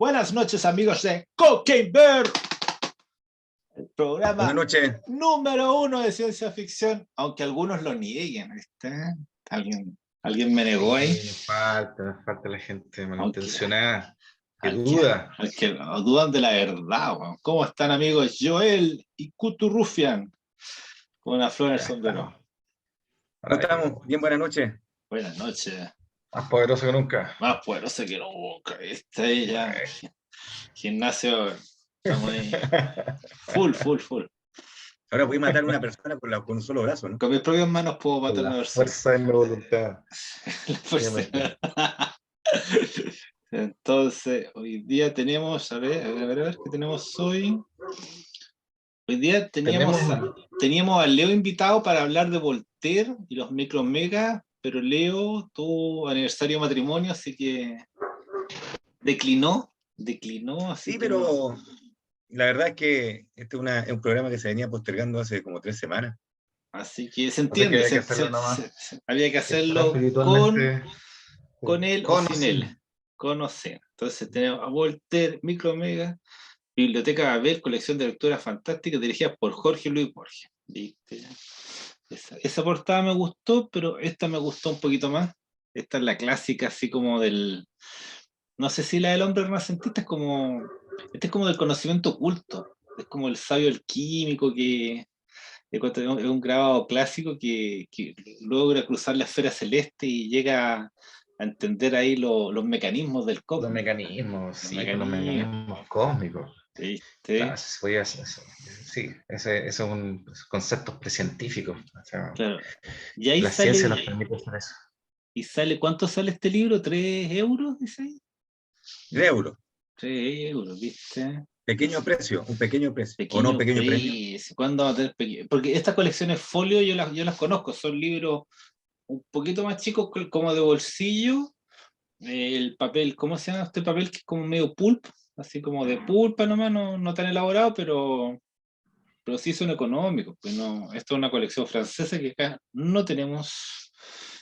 Buenas noches, amigos de Cocaine Bear, el programa Buenas noches. número 1 de ciencia ficción, aunque algunos lo nieguen, ¿viste? ¿Alguien me negó ahí? Falta la gente malintencionada, que Al duda. que dudan de la verdad, weón. ¿Cómo están, amigos? Joel y Kutu Rufian, con una flor en el sombrero. ¿Cómo estamos? Bien, buenas noches. Buenas noches. Más poderoso que nunca. Más poderoso que nunca, ¿viste? Ya. Gimnasio, estamos ahí. Full. Ahora voy a matar a una persona con un solo brazo, ¿no? Con mis propias manos puedo matar a una La persona. fuerza de mi voluntad. La fuerza. Entonces, hoy día tenemos, a ver, ¿qué tenemos hoy? Hoy día teníamos a Leo invitado para hablar de Voltaire y los micromegas, pero Leo tuvo aniversario de matrimonio, así que declinó, así Sí, que pero la verdad es que este es un programa que se venía postergando hace como 3 semanas. así que se O sea que entiende, había que hacerlo nomás. había que hacerlo Espiritualmente. con él o sin él, con o sin. Entonces tenemos a Voltaire, micromega, Biblioteca Babel, colección de lecturas fantásticas dirigidas por Jorge Luis Borges. ¿Viste? Esa portada me gustó, pero esta me gustó un poquito más. Esta es la clásica, así como del... No sé si la del hombre renacentista es como... Este es como del conocimiento oculto. Es como el sabio alquímico es un grabado clásico que logra cruzar la esfera celeste y llega a entender ahí los mecanismos del cosmos. Los mecanismos, Los los mecanismos cósmicos. ¿Viste? Claro, sí, ese es un concepto precientífico. O sea, Claro. Y ahí la ciencia nos permite hacer eso. ¿Y sale cuánto sale este libro? ¿3 euros? Dice ahí. De euros. 3 euros, ¿viste? Pequeño precio, un pequeño precio. ¿O no, Pequeño pequeño premio? precio. ¿Cuándo va a tener pequeño? Porque estas colecciones folio yo las conozco, son libros un poquito más chicos, como de bolsillo. El papel, ¿cómo se llama este papel? Que es como medio pulp, así como de pulpa nomás, no tan elaborado, pero sí son económicos. Pues no, esto es una colección francesa que acá no tenemos.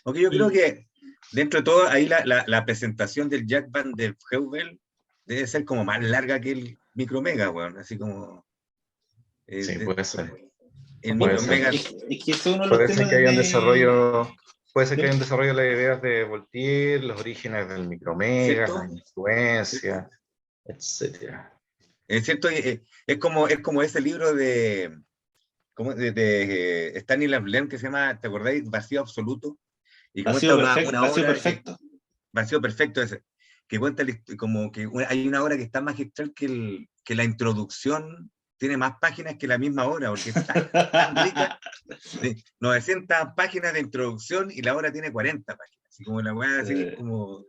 Porque yo creo que dentro de todo, ahí la presentación del Jack Van der Heuvel debe ser como más larga que el Micromega, weón. Así como. Sí, puede ser. El Puede ser. Micromega. Es que eso es uno de los Puede ser temas que haya un de... desarrollo. Puede ser que haya un desarrollo de las ideas de Voltaire, los orígenes del micromega, ¿Cierto? las influencias, etcétera. Es cierto, es como ese libro de Stanislas Lem que se llama, ¿te acordáis? Vacío absoluto. Y Ha cuenta sido una perfecto, ha sido obra, perfecto. Vacío perfecto ese, que cuenta como que hay una obra que está magistral que la introducción tiene más páginas que la misma obra, porque es tan rica. 900 páginas de introducción y la obra tiene 40 páginas. Así como la weá, así como...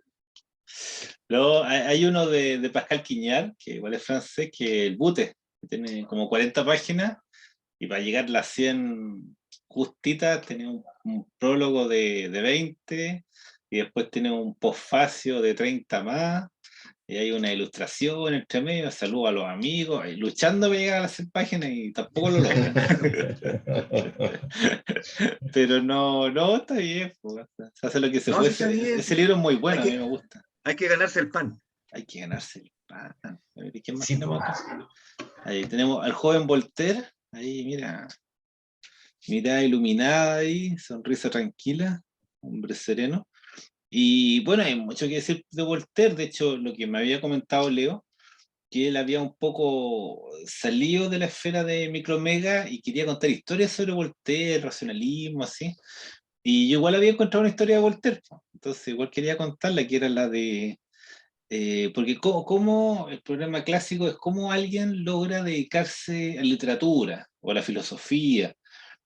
Luego hay uno de Pascal Quignard, que igual es francés, que el Bute, que tiene como 40 páginas, y para llegar a las 100 justitas tiene un prólogo de 20, y después tiene un posfacio de 30 más, y hay una ilustración entre medio, saludo a los amigos, luchando para llegar a las 100 páginas y tampoco lo logran. Pero no, está bien, pues, se hace lo que se No, puede. sí está bien. Ese libro es muy bueno, a mí me gusta. Hay que ganarse el pan. Hay que ganarse el pan. A ver, ¿y quién más Sí, tenemos acá? Ahí tenemos al joven Voltaire. Ahí, mira. Mirada iluminada ahí, sonrisa tranquila, hombre sereno. Y bueno, hay mucho que decir de Voltaire. De hecho, lo que me había comentado Leo, que él había un poco salido de la esfera de Micromega y quería contar historias sobre Voltaire, racionalismo, así. Y yo igual había encontrado una historia de Voltaire, po. Entonces igual quería contarla, que era la de... porque como el problema clásico es cómo alguien logra dedicarse a la literatura o a la filosofía.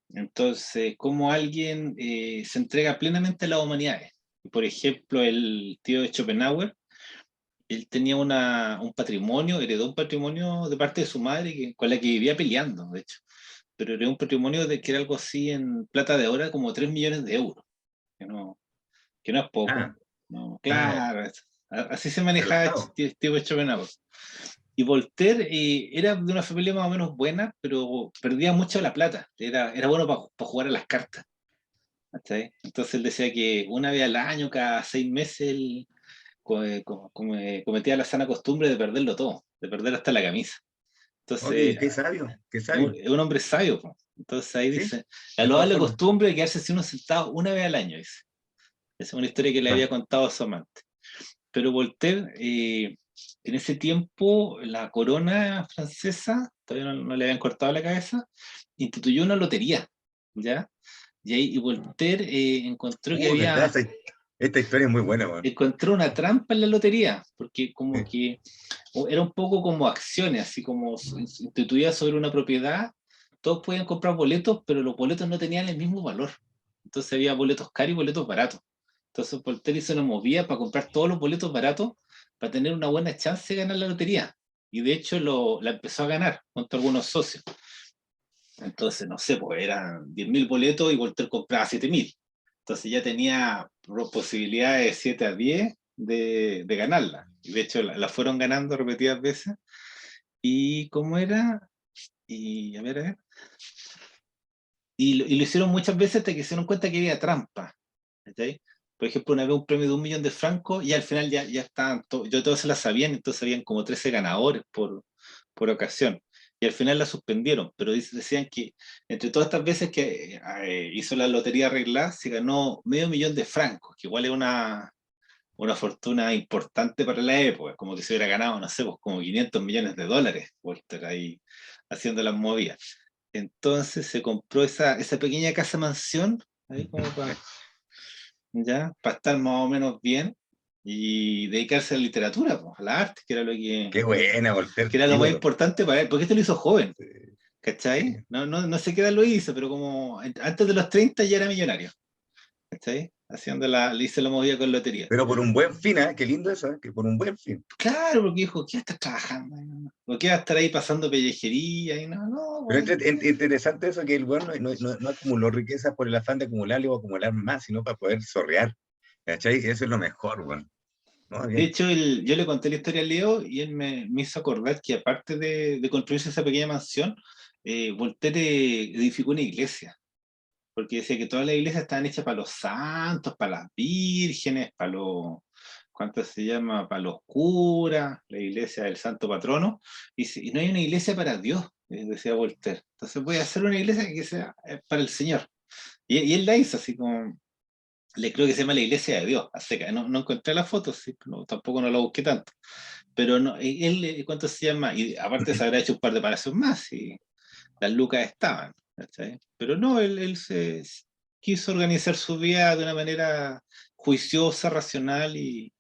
Entonces, cómo alguien se entrega plenamente a las humanidades. Por ejemplo, el tío de Schopenhauer, él tenía un patrimonio, heredó un patrimonio de parte de su madre con la que vivía peleando, de hecho. Pero era un patrimonio que era algo así en plata de ahora, como 3 millones de euros, que no, que no es poco. Ah, No, ah, claro, así se manejaba relajado. Steve Schopenhauer. Y Voltaire era de una familia más o menos buena, pero perdía mucho la plata. Era bueno para jugar a las cartas. ¿Cachai? Entonces él decía que una vez al año, cada 6 meses, él cometía la sana costumbre de perderlo todo, de perder hasta la camisa. Oye, Entonces, qué sabio, qué es sabio. un hombre sabio, po. Entonces ahí Sí, dice, la de todas loable formas. costumbre de quedarse sin unos centavos una vez al año, dice. Esa es una historia que le Ah, había contado a su amante. Pero Voltaire, en ese tiempo, la corona francesa, todavía no le habían cortado la cabeza, instituyó una lotería, ¿ya? Y Voltaire encontró que ¿Verdad? había, Esta historia es muy buena, weón. encontró una trampa en la lotería, porque como Sí. que era un poco como acciones, así como instituida sobre una propiedad, todos podían comprar boletos, pero los boletos no tenían el mismo valor. Entonces había boletos caros y boletos baratos. Entonces Voltaire se nos movía para comprar todos los boletos baratos para tener una buena chance de ganar la lotería. Y de hecho la empezó a ganar contra algunos socios. Entonces, no sé, pues eran 10.000 boletos y Voltaire compraba 7.000. Entonces ya tenía posibilidades de 7 a 10 de ganarla. Y de hecho la fueron ganando repetidas veces. ¿Y cómo era? Y a ver. Y lo hicieron muchas veces hasta que se dieron cuenta que había trampa. ¿Cachai? Por ejemplo, una vez un premio de 1.000.000 de francos y al final ya estaban, yo todos se la sabían, entonces habían como 13 ganadores por ocasión. Y al final la suspendieron, pero decían que entre todas estas veces que hizo la lotería arreglada, se ganó 500.000 de francos, que igual es una fortuna importante para la época, como que se hubiera ganado, no sé, pues como 500 millones de dólares por estar ahí haciendo las movidas. Entonces se compró esa pequeña casa mansión, ahí como ya, para estar más o menos bien y dedicarse a la literatura, pues, a la arte, que era Qué buena, Voltaire, que era lo más ídolo. importante para él, porque esto lo hizo joven, Sí, ¿cachai? sí. No sé qué edad lo hizo, pero como antes de los 30 ya era millonario, ¿cachai? Le hizo la movida con lotería. Pero por un buen fin, ¿eh? Qué lindo eso, ¿eh? Que por un buen fin. Claro, porque dijo, ¿qué va a estar trabajando? ¿O qué va a estar ahí pasando pellejería? Y no, Pero güey. interesante eso que el bueno no acumuló riqueza por el afán de acumularle o acumular más, sino para poder sorrear. ¿Cachai? Eso es lo mejor, bueno. ¿No? De Bien. hecho, yo le conté la historia a Leo y él me hizo acordar que aparte de construirse esa pequeña mansión, Voltaire edificó una iglesia, porque decía que todas las iglesias estaban hechas para los santos, para las vírgenes, para los, ¿cuánto se llama? Para los curas, la iglesia del santo patrono, y no hay una iglesia para Dios, decía Voltaire. Entonces voy a hacer una iglesia que sea para el Señor. Y él la hizo así como, le creo que se llama la iglesia de Dios, a seca. No encontré las fotos, sí, tampoco no la busqué tanto. Pero no, él, ¿cuánto se llama? Y aparte se habrá hecho un par de palacios más y las lucas estaban, ¿cachai? Pero no, él quiso organizar su vida de una manera juiciosa, racional y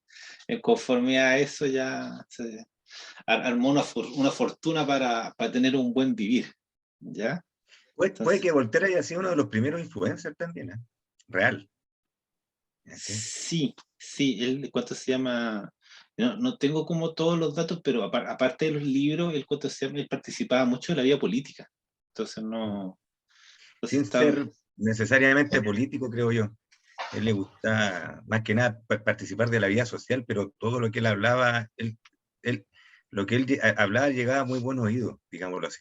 en conformidad a eso ya se armó una fortuna para tener un buen vivir, ¿ya? Puede Entonces, que Voltaire haya sido uno de los primeros influencers también, ¿eh? Real. ¿Cachai? sí, él, ¿cuánto se llama? No tengo como todos los datos, pero aparte de los libros, él, ¿cuánto se llama? Él participaba mucho en la vida política. Entonces no, entonces Sin está, ser necesariamente político, creo yo. Él le gusta más que nada participar de la vida social, pero todo lo que él hablaba, él, lo que él hablaba llegaba a muy buen oído, digámoslo así.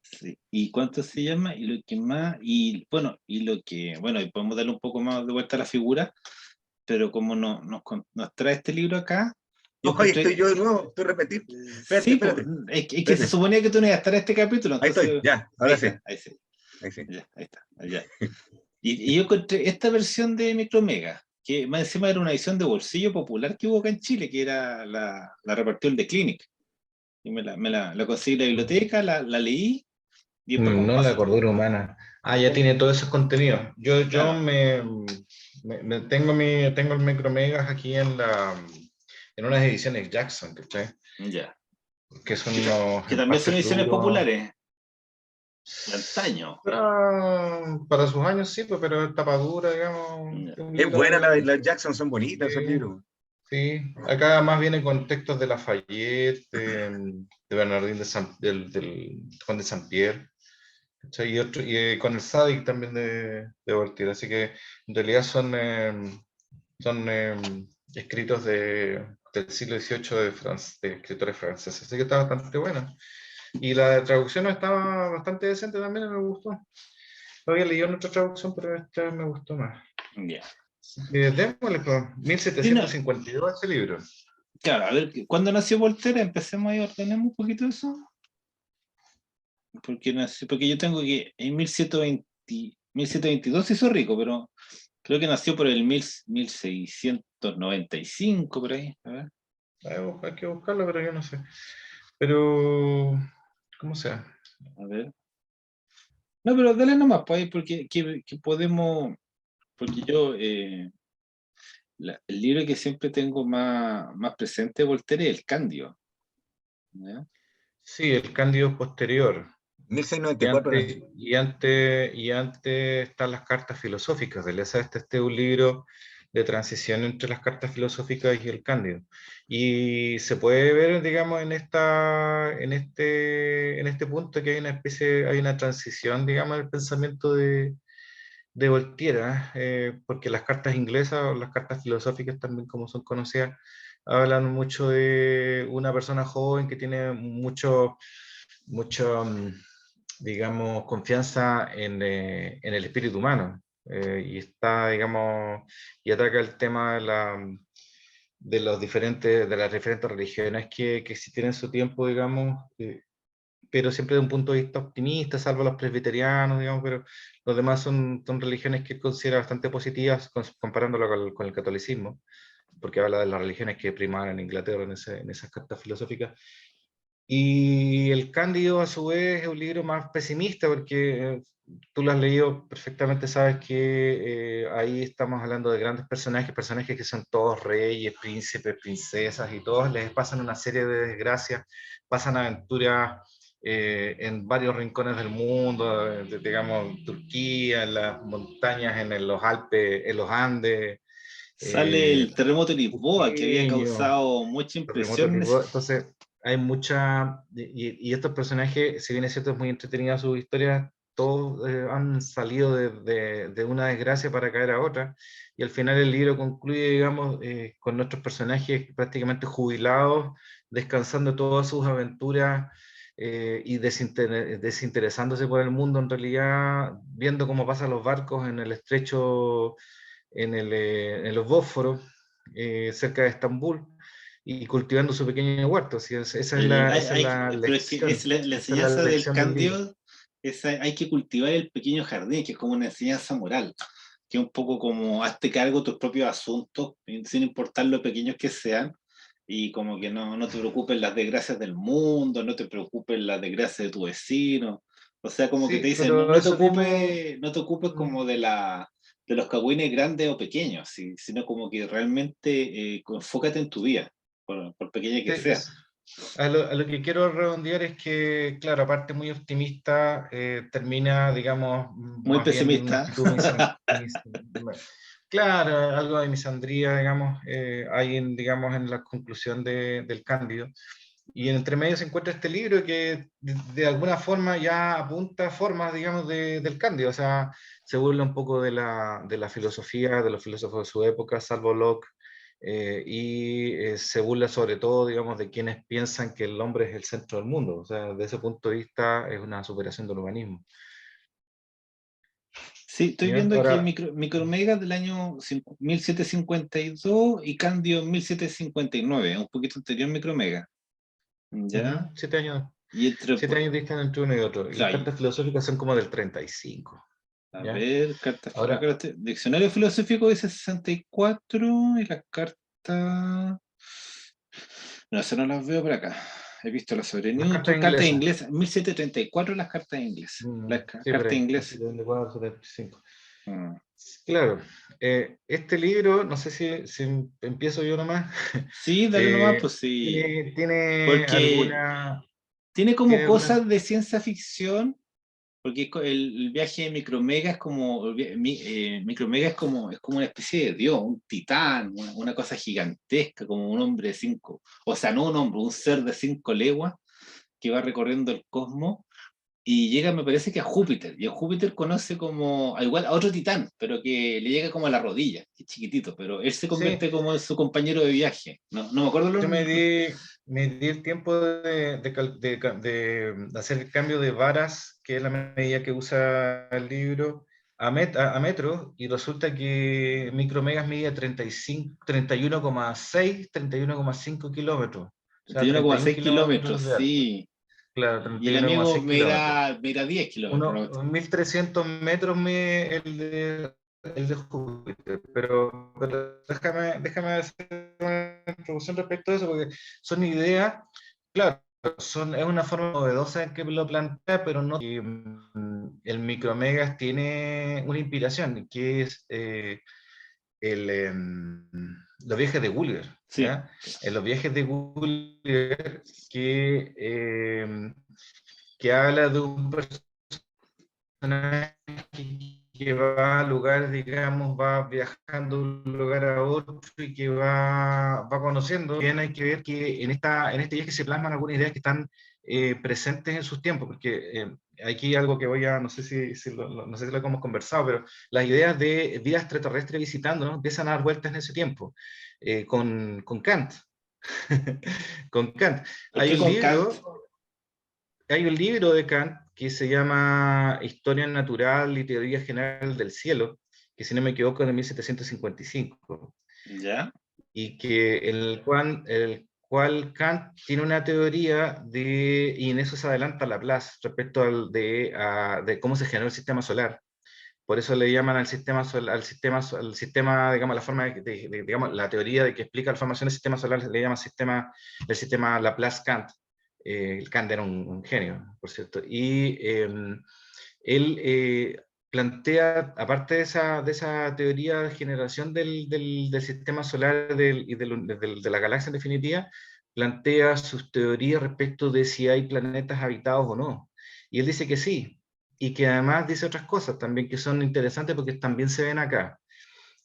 sí. ¿Y cuánto se llama? Y lo que más, y bueno, y podemos darle un poco más de vuelta a la figura, pero como nos trae este libro acá, yo Ojo, ahí estoy encontré, yo de nuevo, estoy repetido. Espérate, sí, pues, espérate, es que se espérate. suponía que tú no ibas a estar en este capítulo, Ahí estoy, entonces, ya, ahí ahora sí, está, ahí sí, ahí sí. ya, ahí está, ya. Y yo encontré esta versión de Micromega, que más encima era una edición de bolsillo popular que hubo acá en Chile, que era la repartió el de Clinic. Y la conseguí en la biblioteca, la leí, y después como no la pasó, cordura humana. Ah, ya tiene todos esos contenidos. Yo claro, tengo el Micromegas aquí en unas ediciones Jackson, ¿cachai? ya. Que son Que, unos que también son empastes ediciones duros. populares, de antaño. Para sus años sí, pues, pero es tapa dura, digamos, Ya. que un Es libro buena de... la Jackson, son bonitas esos Sí, libros. sí. Acá más viene con textos de Lafayette, de Bernardín del Juan de Saint-Pierre, ¿cachai? Y con el Sadik también de Voltaire. Así que en realidad son escritos del siglo XVIII de escritores franceses. Así que está bastante bueno. Y la traducción estaba bastante decente también, me gustó. Lo había leído en otra traducción, pero esta me gustó más. Ya. Démosle, pues, Sí, no, 1752 ese libro. claro, a ver, ¿cuándo nació Voltaire? Empecemos ahí, ordenemos un poquito eso. Porque yo tengo que en 1722 se hizo rico, pero creo que nació por el 1695, por ahí. A ver, Hay que buscarlo, pero yo no sé. Pero, ¿cómo sea? a ver. No, pero dale nomás, pues, ahí, porque que podemos, porque yo, el libro que siempre tengo más presente de Voltaire es el Cándido. ¿Ya? Sí, el Cándido posterior. Y 1694 antes, nació. y antes están las cartas filosóficas. Este es un libro de transición entre las cartas filosóficas y el Cándido. Y se puede ver, digamos, en este punto que hay una transición, digamos, en el pensamiento de Voltaire, porque las cartas inglesas o las cartas filosóficas también, como son conocidas, hablan mucho de una persona joven que tiene mucho, digamos, confianza en el espíritu humano, y está, digamos, y ataca el tema de las diferentes religiones que existían en su tiempo, digamos, pero siempre de un punto de vista optimista, salvo los presbiterianos, digamos, pero los demás son religiones que él considera bastante positivas, comparándolo con el catolicismo, porque habla de las religiones que primaban en Inglaterra en esas cartas filosóficas. Y el Cándido, a su vez, es un libro más pesimista, porque tú lo has leído perfectamente, sabes que ahí estamos hablando de grandes personajes que son todos reyes, príncipes, princesas, y todos les pasan una serie de desgracias, pasan aventuras en varios rincones del mundo, digamos, Turquía, en las montañas, los Alpes, en los Andes, Sale eh, el terremoto de Lisboa, que había Puqueño, causado mucha terremotos impresión. de Lisboa. Entonces, hay mucha. Y estos personajes, si bien es cierto, es muy entretenida su historia, todos han salido de una desgracia para caer a otra. Y al final el libro concluye, digamos, con nuestros personajes prácticamente jubilados, descansando todas sus aventuras. Y desinteresándose por el mundo, en realidad, viendo cómo pasan los barcos en el estrecho, en los Bósforos, cerca de Estambul, y cultivando su pequeño huerto. ¿Sí? Esa es la Pero es que es lección, la esa es la enseñanza del lección del libro. Cándido, hay que cultivar el pequeño jardín, que es como una enseñanza moral, que es un poco como hazte cargo de tus propios asuntos, sin importar lo pequeños que sean, y como que no te preocupes las desgracias del mundo, no te preocupes las desgracias de tu vecino. O sea, como que te Sí, dicen, pero eso mismo. no te ocupes mm, como de los cagüines grandes o pequeños, sino como que realmente enfócate en tu vida, por pequeña sí, que sea. a lo que quiero redondear es que, claro, aparte muy optimista, termina, digamos, Muy más bien en una pesimista. actitud claro, algo de misandría, digamos, hay digamos, en la conclusión del Cándido. Y entre medio se encuentra este libro que de alguna forma ya apunta formas, digamos, del Cándido. O sea, se burla un poco de la filosofía, de los filósofos de su época, salvo Locke, y se burla sobre todo, digamos, de quienes piensan que el hombre es el centro del mundo. O sea, desde ese punto de vista es una superación del humanismo. Sí, estoy ¿Ya? viendo aquí Ahora, Micromega del año 1752 y Candio en 1759, un poquito anterior Micromega. ¿Ya? 7 años, Y entre, 7 años distan entre uno y otro. Y las claro, cartas filosóficas son como del 35. a ¿Ya? ver, Ahora, diccionario filosófico dice 64 y las cartas. No, eso no las veo por acá. He visto la sobre las cartas Newton, cartas inglesas. inglesas, 1734 las cartas inglesas. Las Sí, por cartas ahí, inglesas. 74, 75. Mm. Claro, este libro, no sé si empiezo yo nomás, Sí, dale nomás, eh, pues sí. tiene Porque alguna, tiene como tiene cosas alguna, de ciencia ficción, porque el viaje de Micromega es como, Micromega es como una especie de dios, un titán, una cosa gigantesca, como un hombre de 5, o sea, no un hombre, un ser de 5 leguas que va recorriendo el cosmos y llega, me parece que a Júpiter, y a Júpiter conoce como, igual a otro titán, pero que le llega como a la rodilla, que es chiquitito, pero él se sí, convierte como en su compañero de viaje. No me acuerdo yo me los. di, me di el tiempo de hacer el cambio de varas, que es la medida que usa el libro, a metros, y resulta que micromegas medía 31,6, 31,5 kilómetros. O sea, 31 31,6 kilómetros, kilómetros de alto. sí. Claro, Y el amigo 31,6 kilómetros. me irá 10 kilómetros, ¿no? 1300 metros el de Júpiter, pero déjame hacer una introducción respecto a eso, porque son ideas, claro, es una forma novedosa en que lo plantea, pero no. El micromegas tiene una inspiración, que es los viajes de Gulliver. Sí. ¿Ya? En los viajes de Gulliver, que habla de un personaje que va a lugares, digamos, va viajando de un lugar a otro y que va conociendo. Bien, hay que ver que en este viaje se plasman algunas ideas que están presentes en sus tiempos, porque aquí hay algo que no sé no sé si lo hemos conversado, pero las ideas de vida extraterrestre visitándonos empiezan a dar vueltas en ese tiempo, con Kant. Con Kant. ¿Por qué con Kant? Hay un libro de Kant que se llama Historia Natural y Teoría General del Cielo, que si no me equivoco es de 1755, ¿Ya? y que el cual Kant tiene una teoría y en eso se adelanta Laplace respecto de cómo se generó el sistema solar. Por eso le llaman al sistema, digamos, la forma digamos, la teoría de que explica la formación del sistema solar le llama el sistema Laplace-Kant. El Kant era un genio, por cierto. Y él plantea, aparte de esa teoría de generación del sistema solar y de la galaxia en definitiva, plantea sus teorías respecto de si hay planetas habitados o no. Y él dice que sí, y que además dice otras cosas también que son interesantes porque también se ven acá.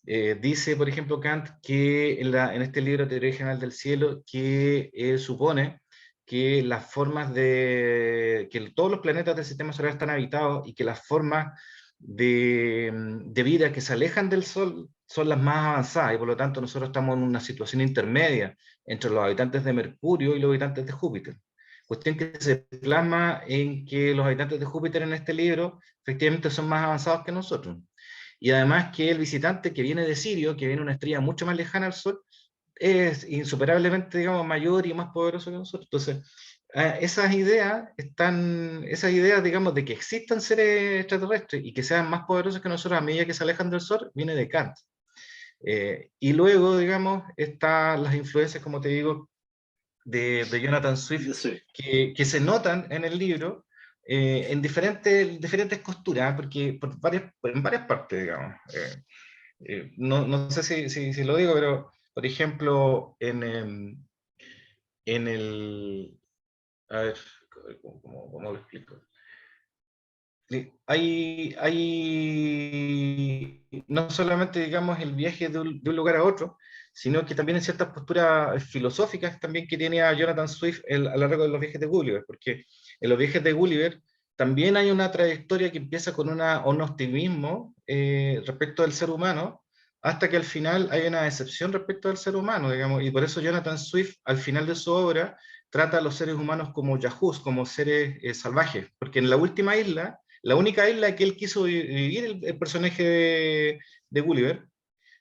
Dice, por ejemplo, Kant que en este libro Teoría General del Cielo, que supone que las formas que todos los planetas del sistema solar están habitados y que las formas de vida que se alejan del Sol son las más avanzadas, y por lo tanto nosotros estamos en una situación intermedia entre los habitantes de Mercurio y los habitantes de Júpiter. Cuestión que se plasma en que los habitantes de Júpiter en este libro efectivamente son más avanzados que nosotros. Y además que el visitante que viene de Sirio, que viene de una estrella mucho más lejana al Sol, es insuperablemente, digamos, mayor y más poderoso que nosotros. Entonces, esas ideas, digamos, de que existan seres extraterrestres y que sean más poderosos que nosotros a medida que se alejan del Sol, viene de Kant. Y luego, digamos, están las influencias, como te digo, de Jonathan Swift, Sí. que se notan en el libro en diferentes costuras, porque en varias partes, digamos. No sé si lo digo, pero, por ejemplo, en el... A ver, ¿cómo lo explico? Sí, no solamente, digamos, el viaje de un lugar a otro, sino que también en ciertas posturas filosóficas también que tenía Jonathan Swift a lo largo de los viajes de Gulliver, porque en los viajes de Gulliver también hay una trayectoria que empieza con un optimismo respecto del ser humano, hasta que al final hay una decepción respecto del ser humano, digamos, y por eso Jonathan Swift, al final de su obra, trata a los seres humanos como yahoos, como seres salvajes, porque en la última isla, la única isla que él quiso vivir, el personaje de Gulliver,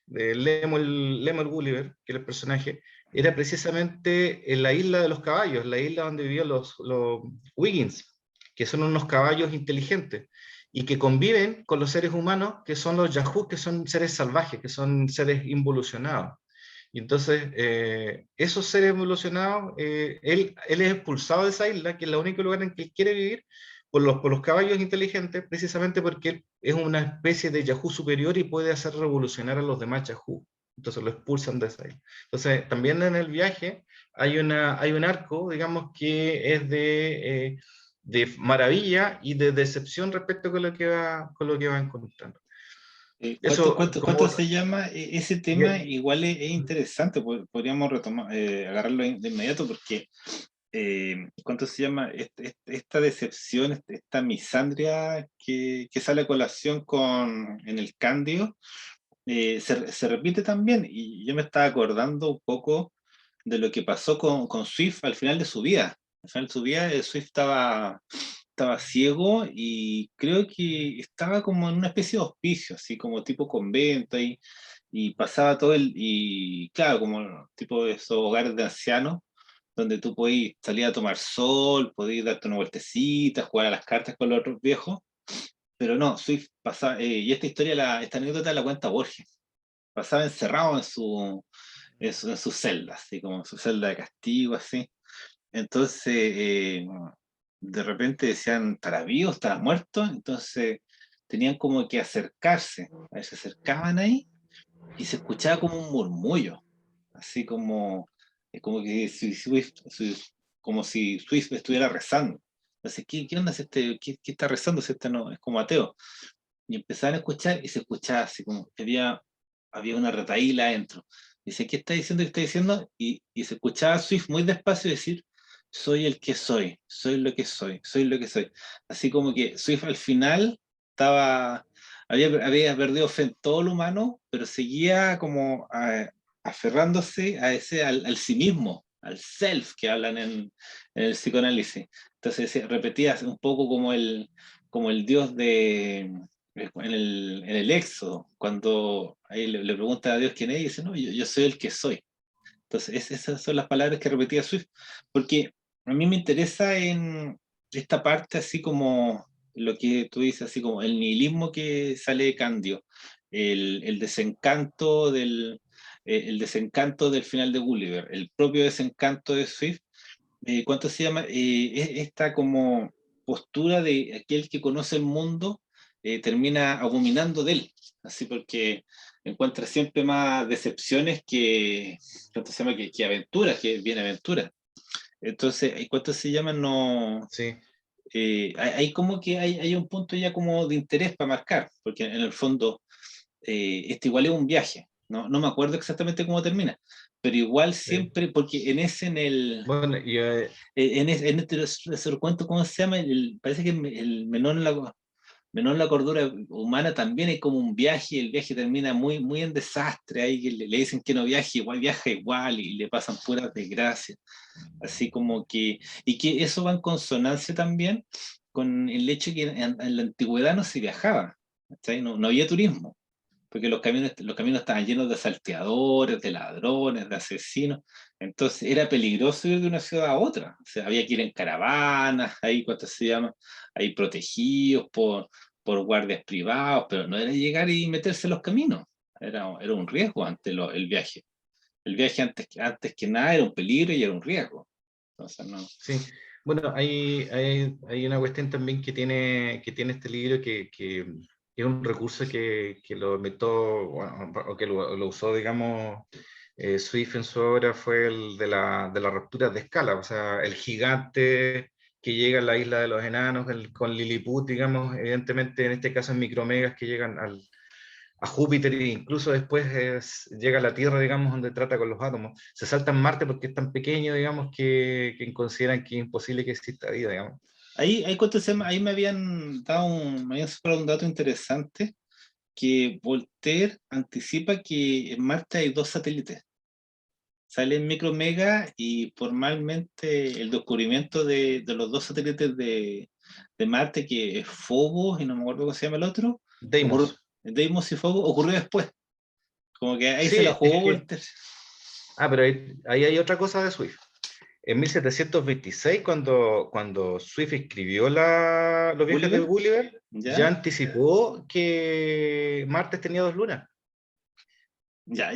de Lemuel Gulliver, que era el personaje, era precisamente en la isla de los caballos, la isla donde vivían los Wiggins, que son unos caballos inteligentes y que conviven con los seres humanos, que son los Yahoos, que son seres salvajes, que son seres involucionados. Y entonces, esos seres evolucionados, él es expulsado de esa isla, que es el único lugar en que él quiere vivir, por los caballos inteligentes, precisamente porque él es una especie de Yahoo superior y puede hacer revolucionar a los demás Yahoo. Entonces lo expulsan de esa isla. Entonces, también en el viaje hay un arco, digamos, que es de maravilla y de decepción respecto con lo que va encontrando. Eso, ¿Cuánto se llama? Ese tema y- igual es interesante, podríamos retomar, agarrarlo de inmediato porque ¿cuánto se llama? Esta decepción, esta misandria que sale a colación en el Cándido, se repite también, y yo me estaba acordando un poco de lo que pasó con Swift al final de su vida. Al final de su vida, Swift estaba estaba ciego y creo que estaba como en una especie de hospicio, así como tipo convento y pasaba todo y claro, como tipo de esos hogares de ancianos, donde tú podías salir a tomar sol, podías darte una vueltecita, jugar a las cartas con los otros viejos, pero no, Swift pasaba, y esta historia, esta anécdota la cuenta Borges, pasaba encerrado en su celda, así como en su celda de castigo, así. Entonces, de repente decían, ¿estará vivo? ¿Estará muerto? Entonces, tenían como que acercarse. A ver, se acercaban ahí y se escuchaba como un murmullo, así como, como que como si Swift estuviera rezando. Entonces, ¿qué onda si qué está rezando si este no es como ateo? Y empezaban a escuchar y se escuchaba así como que había una retaíla adentro. Dice, ¿qué está diciendo? ¿Qué está diciendo? Y se escuchaba a Swift muy despacio decir, soy el que soy lo que soy lo que soy. Así como que Swift al final había perdido fe en todo lo humano, pero seguía como aferrándose a al sí mismo, al self que hablan en el psicoanálisis. Entonces repetía un poco como el dios en el Éxodo, cuando ahí le pregunta a Dios quién es, y dice, no, yo soy el que soy. Entonces, esas son las palabras que repetía Swift, porque a mí me interesa en esta parte, así como lo que tú dices, así como el nihilismo que sale de Candio, el desencanto el desencanto del final de Gulliver, el propio desencanto de Swift, ¿cuánto se llama? Esta como postura de aquel que conoce el mundo termina abominando de él, así porque encuentra siempre más decepciones ¿cuánto se llama? Que aventuras, que bienaventuras. Entonces, ¿cuánto se llama? No, Sí, hay como que hay un punto ya como de interés para marcar, porque en el fondo este igual es un viaje, no me acuerdo exactamente cómo termina, pero igual sí. siempre, porque Bueno, en este recuento, ¿cómo se llama? Parece que el menor la cordura humana también es como un viaje, y el viaje termina muy en desastre, ahí que le dicen que no viaje, igual viaja igual y le pasan puras desgracias, así como y que eso va en consonancia también con el hecho que en la antigüedad no se viajaba, ¿cachai? No había turismo porque los caminos estaban llenos de salteadores, de ladrones, de asesinos, entonces era peligroso ir de una ciudad a otra, o sea, había que ir en caravanas, ahí, ¿cuánto se llama? Ahí protegidos por guardias privados, pero no era llegar y meterse en los caminos, era un riesgo el viaje antes que nada era un peligro y era un riesgo, entonces no. sí, bueno, hay una cuestión también que tiene este libro que es un recurso que lo inventó, bueno, o que lo usó, digamos, Swift en su obra, fue el de la ruptura de escala, o sea, el gigante que llega a la isla de los enanos con Lilliput, digamos, evidentemente en este caso en micromegas que llegan a Júpiter e incluso después llega a la Tierra, digamos, donde trata con los átomos. Se salta en Marte porque es tan pequeño, digamos, que consideran que es imposible que exista vida, digamos. ¿Cuánto se llama? Ahí me habían sacado un dato interesante que Voltaire anticipa que en Marte hay dos satélites. Sale en Micromega y formalmente el descubrimiento de los dos satélites de Marte, que es Phobos y no me acuerdo cómo se llama el otro, ocurrió, Deimos. Deimos y Phobos, ocurrió después. Como que ahí se la Sí, es jugó que... Voltaire. Pero ahí hay otra cosa de Swift. En 1726, cuando Swift escribió Los viajes de Gulliver, Gulliver, ya ¿ya? anticipó que Marte tenía dos lunas. Ya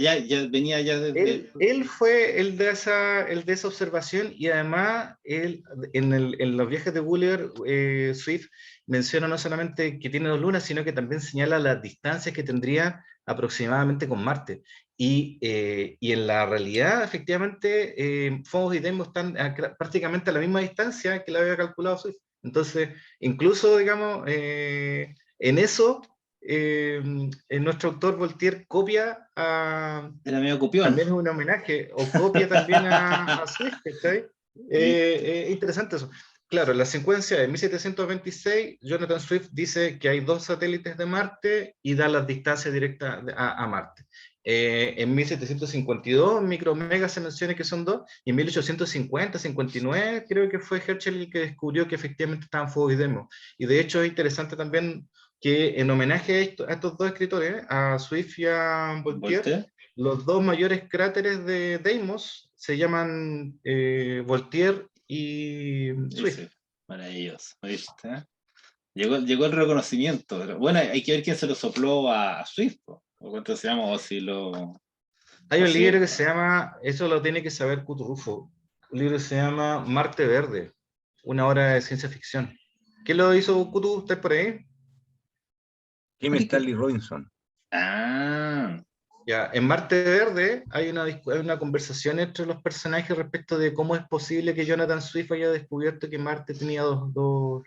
venía ya desde... Él fue el de esa observación y además en los viajes de Gulliver, Swift menciona no solamente que tiene dos lunas, sino que también señala las distancias que tendría aproximadamente con Marte. Y en la realidad, efectivamente, Phobos y Deimos están prácticamente a la misma distancia que la había calculado Swift. Entonces, incluso, digamos, en eso, nuestro autor Voltaire copia Era medio copión. también es un homenaje, o copia también a Swift, ¿cachai? Y, Interesante eso. Claro, la secuencia de 1726, Jonathan Swift dice que hay dos satélites de Marte y da las distancias directas a Marte. En 1752, micromega se menciona que son dos, y en 1850, 59, creo que fue Herschel el que descubrió que efectivamente estaban Phoebe y de hecho es interesante también que en homenaje a estos dos escritores, a Swift y a Voltaire, ¿Voltaire? los dos mayores cráteres de Deimos se llaman Voltaire y Swift. Dice, maravilloso, ¿viste? Llegó el reconocimiento, pero bueno, hay que ver quién se lo sopló a Swift, po, o cuánto se llama, o si lo... Hay O un si, libro que se llama, eso lo tiene que saber Cuturufo, un libro que se llama Marte Verde, una obra de ciencia ficción. ¿Qué lo hizo Kutu? ¿Usted por ahí? Kim Stanley Robinson. Ah, Ya, en Marte Verde hay una conversación entre los personajes respecto de cómo es posible que Jonathan Swift haya descubierto que Marte tenía dos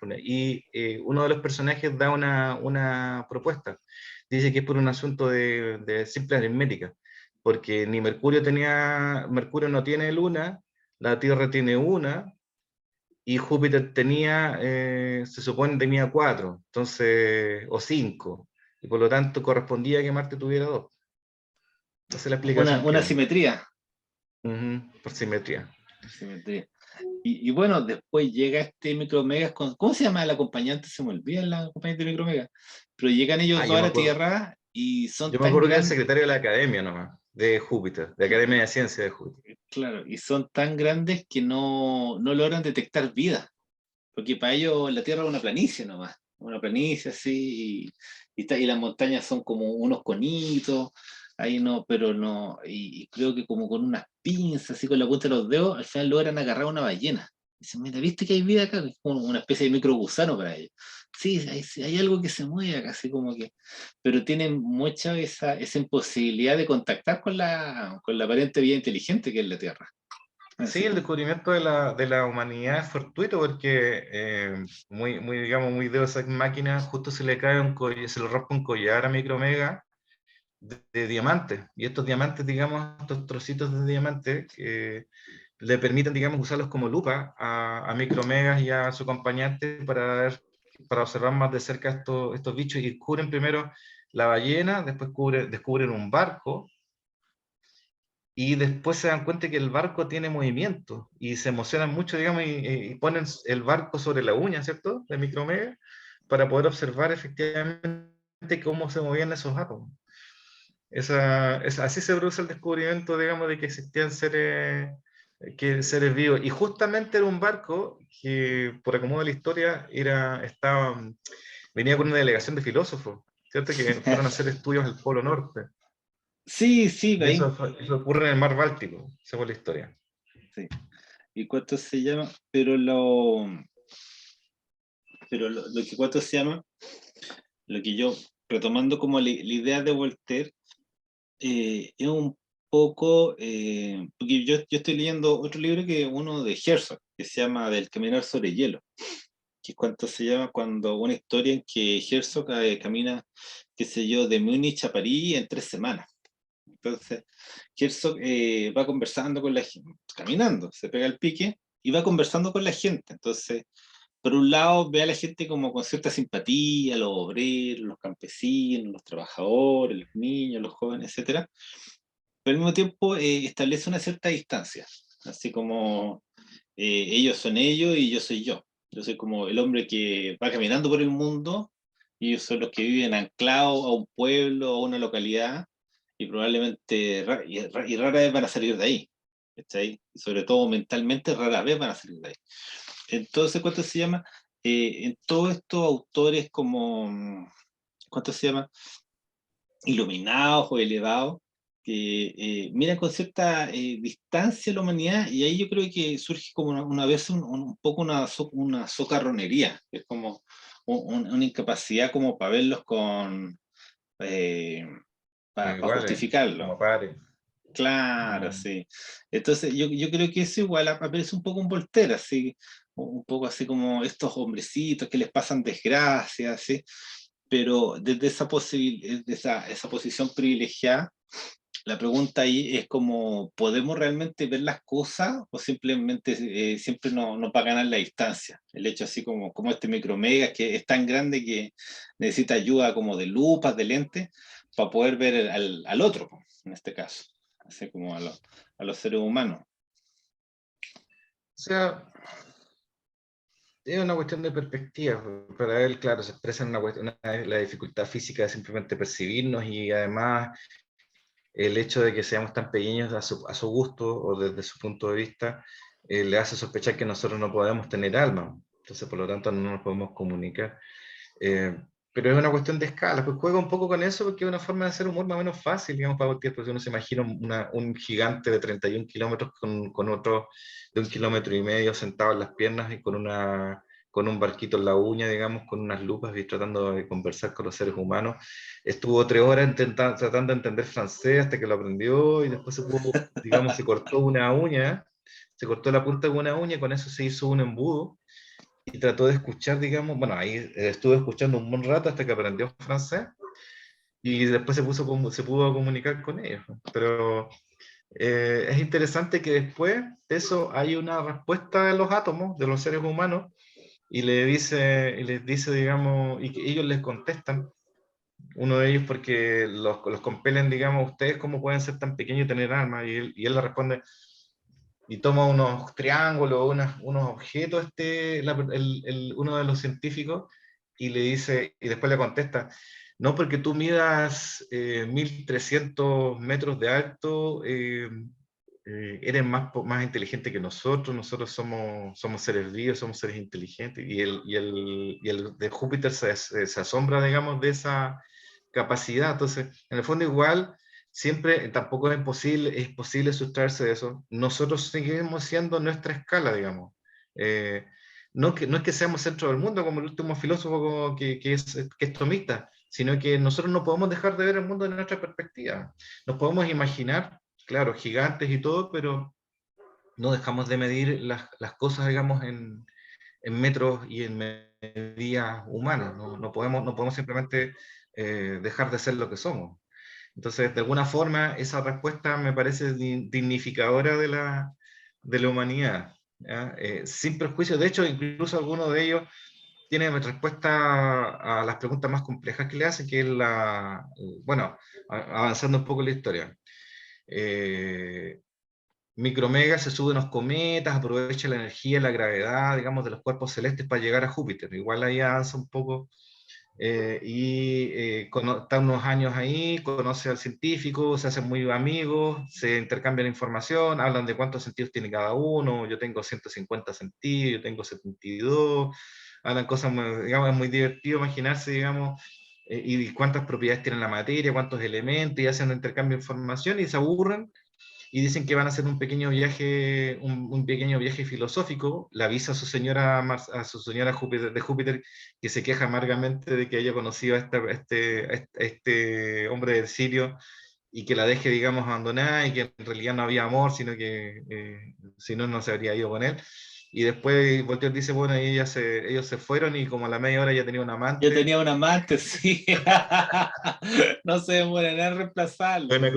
lunas. Y uno de los personajes da una propuesta. Dice que es por un asunto de simple aritmética, porque ni Mercurio no tiene luna, la Tierra tiene una, y Júpiter se supone tenía cuatro, entonces, o cinco, y por lo tanto correspondía que Marte tuviera dos. Esa es la explicación que una dan. simetría. Por simetría. Simetría. Y bueno, después llega este Micromegas con, ¿cómo se llama el acompañante? Se me olvida la acompañante de Micromegas. Pero llegan ellos Ah, dos a la Tierra y son yo me tan acuerdo que era el grandes, secretario de la academia nomás, de Júpiter, de Academia de Ciencias de Júpiter. claro, y son tan grandes que no logran detectar vida. Porque para ellos la Tierra es una planicie nomás, una planicie así, y las montañas son como unos conitos, ahí no, pero no, y creo que como con unas pinzas, así con la punta de los dedos, al final logran agarrar una ballena. Dicen, mira, ¿viste que hay vida acá? Es como una especie de microgusano para ellos. Sí, hay algo que se mueve acá, así como que, pero tienen mucha esa imposibilidad de contactar con la aparente vida inteligente que es la Tierra. Sí, Así el como, descubrimiento de la humanidad es fortuito porque digamos, muy Deus Ex Machina, justo se le cae se le rompe un collar a Micromega de diamantes. Y estos diamantes, digamos, estos trocitos de diamante, le permiten, digamos, usarlos como lupa a Micromegas y a su acompañante para observar más de cerca estos bichos y descubren primero la ballena, después descubren un barco y después se dan cuenta que el barco tiene movimiento y se emocionan mucho, digamos, y ponen el barco sobre la uña, ¿cierto? De Micromega para poder observar efectivamente cómo se movían esos átomos. Así se produce el descubrimiento, digamos, de que existían seres vivos. Y justamente era un barco que, por acomodo de la historia, venía con una delegación de filósofos, ¿cierto? Que fueron a hacer estudios al Polo Norte. sí, sí, Y eso ocurre en el mar Báltico, según la historia. sí. ¿Y cuánto se llama? Lo que cuánto se llama, lo que yo, retomando como la idea de Voltaire, es un poco, porque yo estoy leyendo otro libro que uno de Herzog, que se llama Del caminar sobre hielo, que es cuánto se llama cuando una historia en que Herzog camina, qué sé yo, de Múnich a París en 3 semanas. Entonces, Herzog va conversando con la gente, caminando, se pega el pique y va conversando con la gente. Entonces, por un lado, ve a la gente como con cierta simpatía, los obreros, los campesinos, los trabajadores, los niños, los jóvenes, etcétera. Pero al mismo tiempo establece una cierta distancia, así como ellos son ellos y yo soy yo. Yo soy como el hombre que va caminando por el mundo y ellos son los que viven anclados a un pueblo, a una localidad y probablemente y rara vez van a salir de ahí. ¿Cachai? Y sobre todo mentalmente rara vez van a salir de ahí. Entonces, ¿cuánto se llama? En todos estos autores como, ¿cuánto se llama? Iluminados o elevados, que miran con cierta distancia a la humanidad y ahí yo creo que surge como una vez un poco una socarronería, que es como una incapacidad como para verlos Como para iguales, justificarlo. como pares. Claro, Mm. sí. Entonces yo creo que eso igual aparece un poco en Voltaire, así, un poco así como estos hombrecitos que les pasan desgracias, ¿sí? Pero desde esa posición privilegiada La pregunta ahí es como, ¿podemos realmente ver las cosas o simplemente siempre nos va a ganar la distancia? El hecho así como este micromega que es tan grande que necesita ayuda como de lupas, de lentes, para poder ver al otro, po, en este caso, así como a los seres humanos. O sea, es una cuestión de perspectiva. Para él, claro, se expresa en la dificultad física de simplemente percibirnos y además el hecho de que seamos tan pequeños a su gusto o desde su punto de vista le hace sospechar que nosotros no podemos tener alma. Entonces, por lo tanto, no nos podemos comunicar. Eh, pero es una cuestión de escala, pues juega un poco con eso porque es una forma de hacer humor más o menos fácil, digamos, para cualquier persona. Uno se imagina un gigante de 31 kilómetros con otro de 1,5 kilómetros sentado en las piernas y con un barquito en la uña, digamos, con unas lupas y tratando de conversar con los seres humanos. Estuvo 3 horas tratando de entender francés hasta que lo aprendió y después digamos, se cortó una uña, se cortó la punta de una uña y con eso se hizo un embudo y trató de escuchar, digamos, bueno, ahí estuve escuchando un buen rato hasta que aprendió francés y después se pudo comunicar con ellos. Pero es interesante que después de eso hay una respuesta de los átomos, de los seres humanos, y les dice, digamos, y que ellos les contestan, uno de ellos porque los compelen, digamos, ustedes cómo pueden ser tan pequeños y tener alma, y él le responde, y toma unos triángulos, unos objetos, uno de los científicos, y le dice, y después le contesta, no porque tú midas 1.300 metros de alto, eres más inteligente que nosotros somos seres vivos, somos seres inteligentes, y el de Júpiter se asombra, digamos, de esa capacidad. Entonces, en el fondo igual siempre tampoco es posible sustraerse de eso. Nosotros seguimos siendo nuestra escala, digamos. No es que seamos centro del mundo, como el último filósofo que es tomista, sino que nosotros no podemos dejar de ver el mundo de nuestra perspectiva. Nos podemos imaginar, claro, gigantes y todo, pero no dejamos de medir las cosas, digamos, en metros y en medidas humanas. No podemos simplemente dejar de ser lo que somos. Entonces, de alguna forma, esa respuesta me parece dignificadora de la humanidad, ¿ya? Sin perjuicio, de hecho, incluso algunos de ellos tienen respuesta a las preguntas más complejas que le hacen, que es bueno, avanzando un poco en la historia. Micromega se sube unos cometas, aprovecha la energía, la gravedad, digamos, de los cuerpos celestes para llegar a Júpiter. Igual ahí avanza un poco está unos años ahí, conoce al científico, se hacen muy amigos, se intercambian información, hablan de cuántos sentidos tiene cada uno, yo tengo 150 sentidos, yo tengo 72, hablan cosas, digamos, es muy divertido imaginarse, digamos, y cuántas propiedades tiene la materia, cuántos elementos, y hacen un intercambio de información y se aburren y dicen que van a hacer un pequeño viaje filosófico. Le avisa a su señora de Júpiter, que se queja amargamente de que haya conocido a este hombre del Sirio y que la deje, digamos, abandonada y que en realidad no había amor, sino que si no, no se habría ido con él. Y después Voltaire dice, bueno, y ellos se fueron y como a la media hora ya tenía un Yo amante. tenía un amante, sí. No se demoran en reemplazarlo. Es una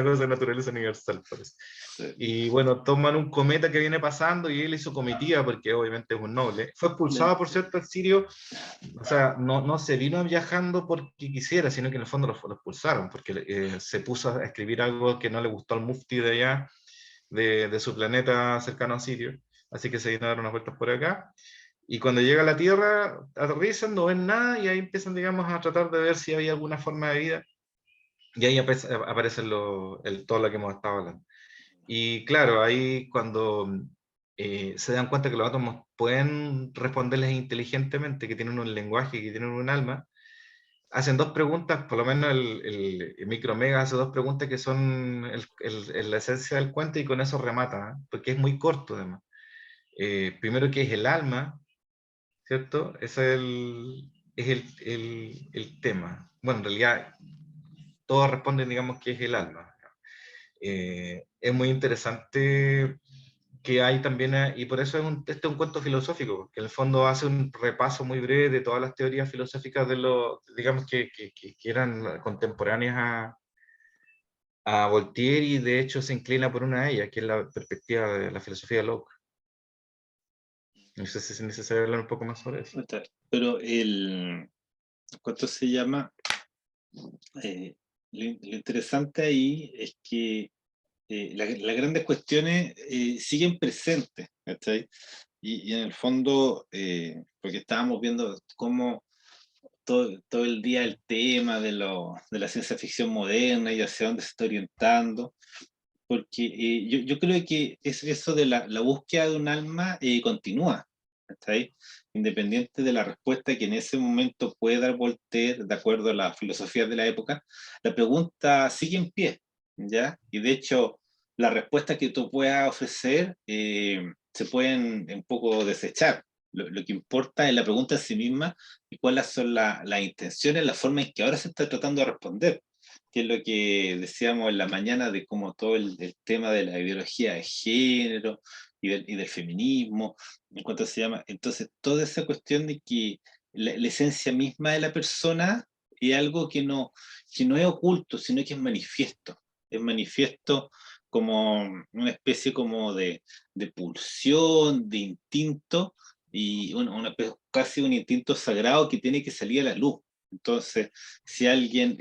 cosa de naturaleza universal, parece. Sí. Y bueno, toman un cometa que viene pasando y él hizo comitiva porque obviamente es un noble. Fue expulsado, por cierto, el sirio. O sea, no se vino viajando porque quisiera, sino que en el fondo lo expulsaron porque se puso a escribir algo que no le gustó al mufti de allá, de su planeta cercano a Sirio. Así que se vino a dar unas vueltas por acá. Y cuando llega a la Tierra, aterrizan, no ven nada y ahí empiezan, digamos, a tratar de ver si había alguna forma de vida. Y ahí aparece todo lo que hemos estado hablando. Y claro, ahí cuando se dan cuenta que los átomos pueden responderles inteligentemente, que tienen un lenguaje, que tienen un alma, hacen dos preguntas, por lo menos el micromega hace dos preguntas que son la esencia del cuento y con eso remata, ¿eh? Porque es muy corto además. Primero, ¿qué es el alma? ¿Cierto? Ese es el tema. Bueno, en realidad todos responden, digamos, que es el alma. Es muy interesante que hay también, y por eso este es un cuento filosófico, que en el fondo hace un repaso muy breve de todas las teorías filosóficas digamos, que eran contemporáneas a Voltaire y de hecho se inclina por una de ellas, que es la perspectiva de la filosofía de Locke. No sé si es necesario hablar un poco más sobre eso. Pero ¿cuánto se llama? Lo interesante ahí es que las grandes cuestiones siguen presentes, ¿cachai? Y en el fondo, porque estábamos viendo cómo todo el día el tema de la ciencia ficción moderna y hacia dónde se está orientando, porque yo creo que eso de la búsqueda de un alma continúa, ¿cachai? Independiente de la respuesta que en ese momento puede dar Voltaire, de acuerdo a las filosofías de la época, la pregunta sigue en pie, ¿ya? Y de hecho, las respuestas que tú puedas ofrecer se pueden un poco desechar. Lo que importa es la pregunta en sí misma y cuáles son las intenciones, la forma en que ahora se está tratando de responder, que es lo que decíamos en la mañana de cómo todo el tema de la ideología de género y del feminismo, en cuanto se llama. Entonces, toda esa cuestión de que la esencia misma de la persona es algo que no es oculto, sino que es manifiesto. Es manifiesto como una especie como de pulsión, de instinto, y casi un instinto sagrado que tiene que salir a la luz. Entonces, si alguien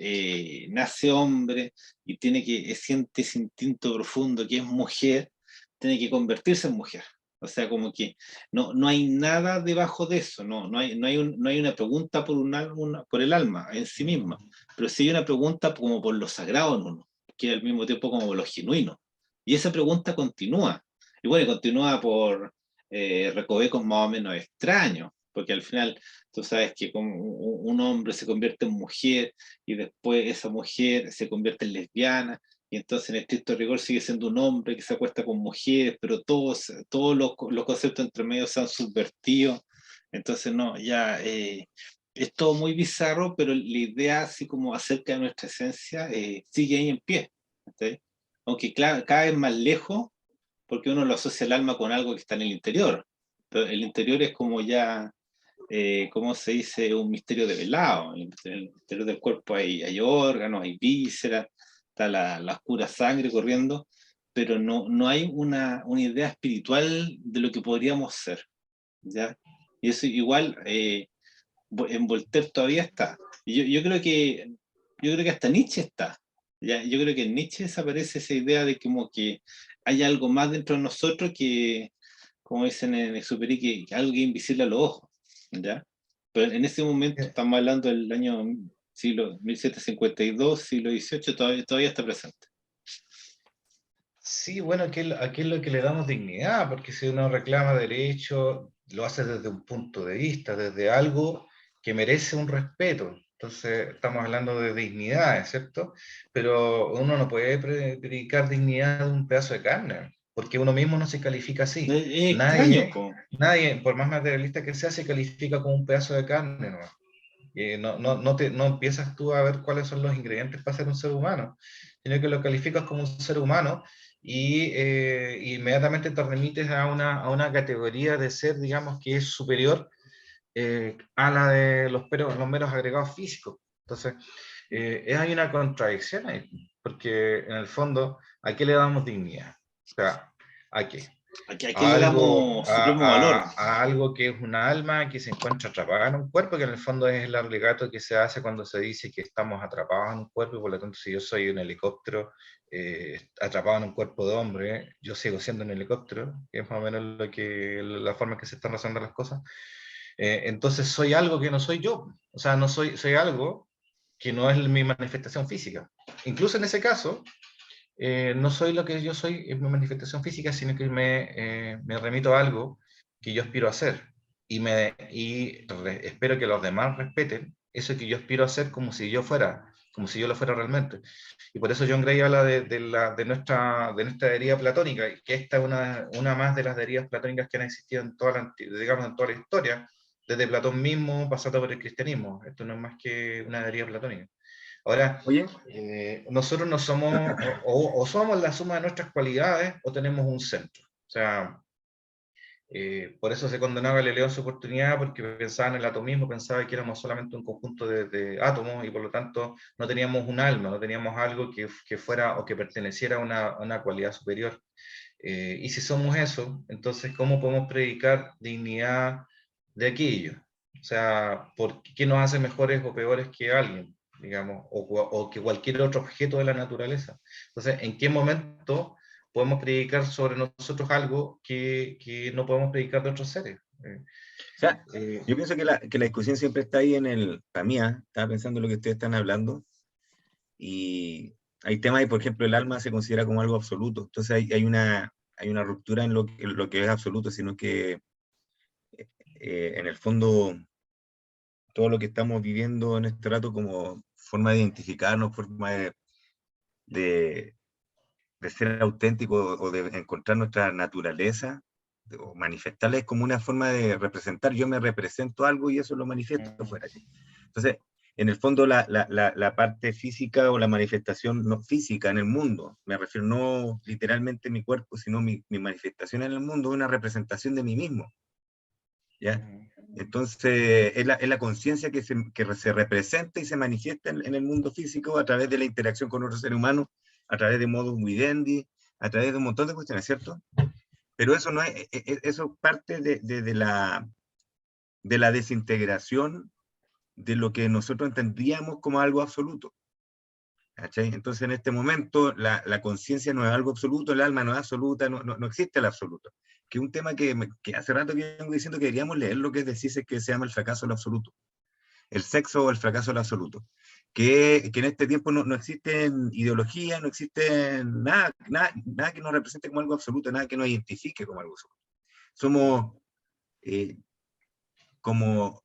nace hombre y siente ese instinto profundo que es mujer, tiene que convertirse en mujer. O sea, como que no hay nada debajo de eso, no hay una pregunta por el alma en sí misma, pero sí hay una pregunta como por lo sagrado en uno, que al mismo tiempo como por lo genuino. Y esa pregunta continúa. Y bueno, continúa por recovecos más o menos extraños, porque al final tú sabes que como un hombre se convierte en mujer y después esa mujer se convierte en lesbiana y entonces en estricto rigor sigue siendo un hombre que se acuesta con mujeres, pero todos los conceptos entre medio se han subvertido. Entonces no, ya es todo muy bizarro, pero la idea así como acerca de nuestra esencia sigue ahí en pie. ¿Sí? Aunque claro, cada vez más lejos, porque uno lo asocia el alma con algo que está en el interior. Pero el interior es como ya ¿cómo se dice? Un misterio develado. En el interior del cuerpo hay órganos, hay vísceras, está la oscura sangre corriendo, pero no hay una idea espiritual de lo que podríamos ser, ¿ya? Y eso igual en Voltaire todavía está. Y yo creo que hasta Nietzsche está. ¿Ya? Yo creo que en Nietzsche desaparece esa idea de como que hay algo más dentro de nosotros que, como dicen en el Superi, que algo que es invisible a los ojos. ¿Ya? Pero en ese momento, estamos hablando del año siglo 1752, siglo XVIII, todavía está presente. Sí, bueno, aquí es lo que le damos dignidad, porque si uno reclama derecho, lo hace desde un punto de vista, desde algo que merece un respeto. Entonces, estamos hablando de dignidad, ¿cierto? Pero uno no puede predicar dignidad de un pedazo de carne, porque uno mismo no se califica así. Es extraño, po. Nadie, por más materialista que sea, se califica como un pedazo de carne, ¿no? No empiezas tú a ver cuáles son los ingredientes para ser un ser humano, sino que lo calificas como un ser humano y inmediatamente te remites a una categoría de ser, digamos, que es superior a la de los meros agregados físicos. Entonces, hay una contradicción ahí, porque en el fondo, ¿a qué le damos dignidad? O sea, ¿a qué? Aquí le damos supremo valor. A algo que es una alma que se encuentra atrapada en un cuerpo, que en el fondo es el alegato que se hace cuando se dice que estamos atrapados en un cuerpo, y por lo tanto, si yo soy un helicóptero atrapado en un cuerpo de hombre, yo sigo siendo un helicóptero, que es más o menos la forma en que se están razonando las cosas. Entonces soy algo que no soy yo, o sea, no soy algo que no es mi manifestación física. Incluso en ese caso, no soy lo que yo soy en mi manifestación física, sino que me remito a algo que yo aspiro a ser. Espero que los demás respeten eso que yo aspiro a ser como si yo lo fuera realmente. Y por eso John Gray habla de nuestra deriva platónica, que esta es una más de las derivas platónicas que han existido en digamos, en toda la historia, desde Platón mismo, pasando por el cristianismo. Esto no es más que una deriva platónica. Ahora, Oye, nosotros no somos, o somos la suma de nuestras cualidades, o tenemos un centro. O sea, Por eso se condenaba a Galileo en su oportunidad, porque pensaba en el atomismo, pensaba que éramos solamente un conjunto de átomos y por lo tanto no teníamos un alma, no teníamos algo que fuera o que perteneciera a una cualidad superior. Y si somos eso, entonces ¿cómo podemos predicar dignidad de aquello? O sea, ¿qué nos hace mejores o peores que alguien, digamos, o que cualquier otro objeto de la naturaleza? Entonces, ¿en qué momento podemos predicar sobre nosotros algo que no podemos predicar de otros seres? O sea, Eh, yo pienso que la discusión siempre está ahí en el, para mí, estaba pensando en lo que ustedes están hablando, y hay temas y, por ejemplo, el alma se considera como algo absoluto, entonces hay una ruptura en lo que es absoluto, sino que en el fondo todo lo que estamos viviendo en este rato como forma de identificarnos, forma de, de ser auténtico o de encontrar nuestra naturaleza, o manifestarla, es como una forma de representar. Yo me represento algo y eso lo manifiesto afuera. Entonces, en el fondo, la parte física o la manifestación no física en el mundo, me refiero no literalmente mi cuerpo, sino mi manifestación en el mundo, es una representación de mí mismo. ¿Ya? Entonces, es la conciencia que se representa y se manifiesta en el mundo físico a través de la interacción con otros seres humanos, a través de modus vivendi, a través de un montón de cuestiones, ¿cierto? Pero eso no eso parte de la desintegración de lo que nosotros entendíamos como algo absoluto. ¿Cachai? Entonces, en este momento, la conciencia no es algo absoluto, el alma no es absoluta, no existe el absoluto. Que es un tema que hace rato que vengo diciendo que deberíamos leer lo que es decirse que se llama el fracaso del absoluto. El sexo o el fracaso del absoluto. Que en este tiempo no existen ideologías, no existen nada que nos represente como algo absoluto, nada que nos identifique como algo absoluto. Somos como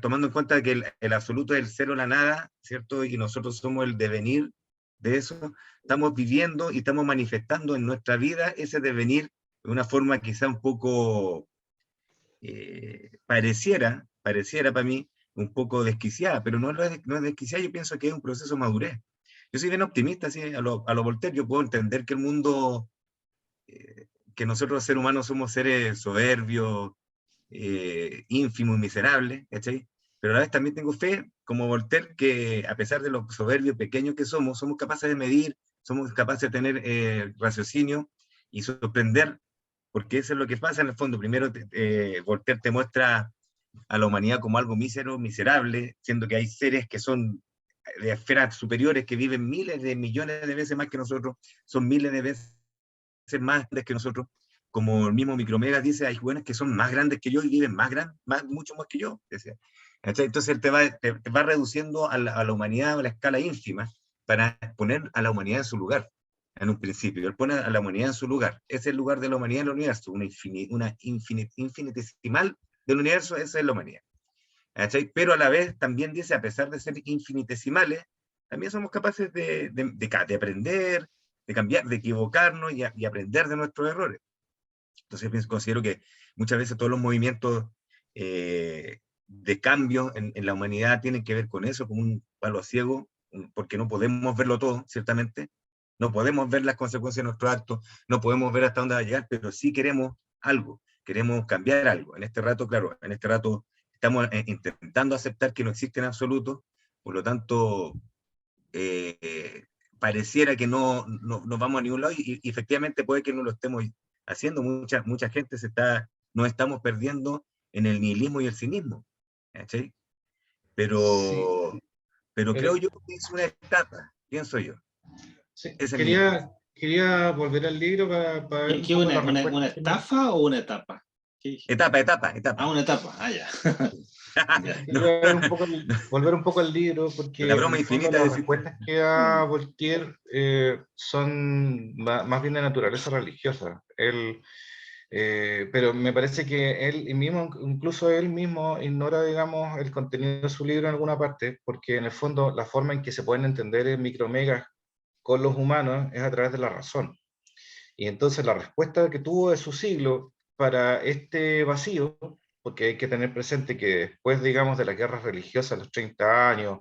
tomando en cuenta que el absoluto es el cero, la nada, ¿cierto? Y nosotros somos el devenir de eso, estamos viviendo y estamos manifestando en nuestra vida ese devenir de una forma quizá un poco, pareciera para mí, un poco desquiciada, pero no es desquiciada, yo pienso que es un proceso de madurez. Yo soy bien optimista, ¿sí? A lo Voltaire, yo puedo entender que el mundo, que nosotros los seres humanos somos seres soberbios, ínfimo y miserable, ¿cachai? Pero a la vez también tengo fe, como Voltaire, que a pesar de los soberbios pequeños que somos capaces de medir, somos capaces de tener raciocinio y sorprender, porque eso es lo que pasa en el fondo. Primero, Voltaire te muestra a la humanidad como algo mísero, miserable, siendo que hay seres que son de esferas superiores, que viven miles de millones de veces más que nosotros, son miles de veces más grandes que nosotros, como el mismo Micromegas dice, hay jóvenes que son más grandes que yo y viven mucho más que yo. Decía. Entonces él te va reduciendo a la humanidad a la escala ínfima para poner a la humanidad en su lugar, en un principio. Él pone a la humanidad en su lugar. Ese es el lugar de la humanidad en el universo, una infinitesimal del universo, esa es la humanidad. ¿Cachai? Pero a la vez también dice, a pesar de ser infinitesimales, también somos capaces de aprender, de cambiar, de equivocarnos y aprender de nuestros errores. Entonces considero que muchas veces todos los movimientos de cambio en la humanidad tienen que ver con eso, como un palo ciego, porque no podemos verlo todo, ciertamente, no podemos ver las consecuencias de nuestros actos, no podemos ver hasta dónde va a llegar, pero sí queremos algo, queremos cambiar algo. En este rato, claro, en este rato estamos intentando aceptar que no existen absolutos, por lo tanto, pareciera que no vamos a ningún lado y efectivamente puede que no lo estemos haciendo. Mucha gente nos estamos perdiendo en el nihilismo y el cinismo. ¿Sí? sí, Pero pero creo yo que es una etapa, pienso yo. sí, Esa es mi idea. quería volver al libro para ver un ¿Qué poco la una respuesta que me... estafa o una etapa? ¿Qué dije? Etapa. Una etapa. Ah, ya. Ya. No, Quería ver no, volver un poco al libro, la porque en broma el fondo infinita las decís tú. respuestas que da Voltaire son más bien de naturaleza religiosa. Pero me parece que él mismo, incluso él mismo, ignora, digamos, el contenido de su libro en alguna parte, porque en el fondo la forma en que se pueden entender micromegas con los humanos es a través de la razón. Y entonces la respuesta que tuvo de su siglo para este vacío porque hay que tener presente que después, digamos, de las guerras religiosas, los 30 años,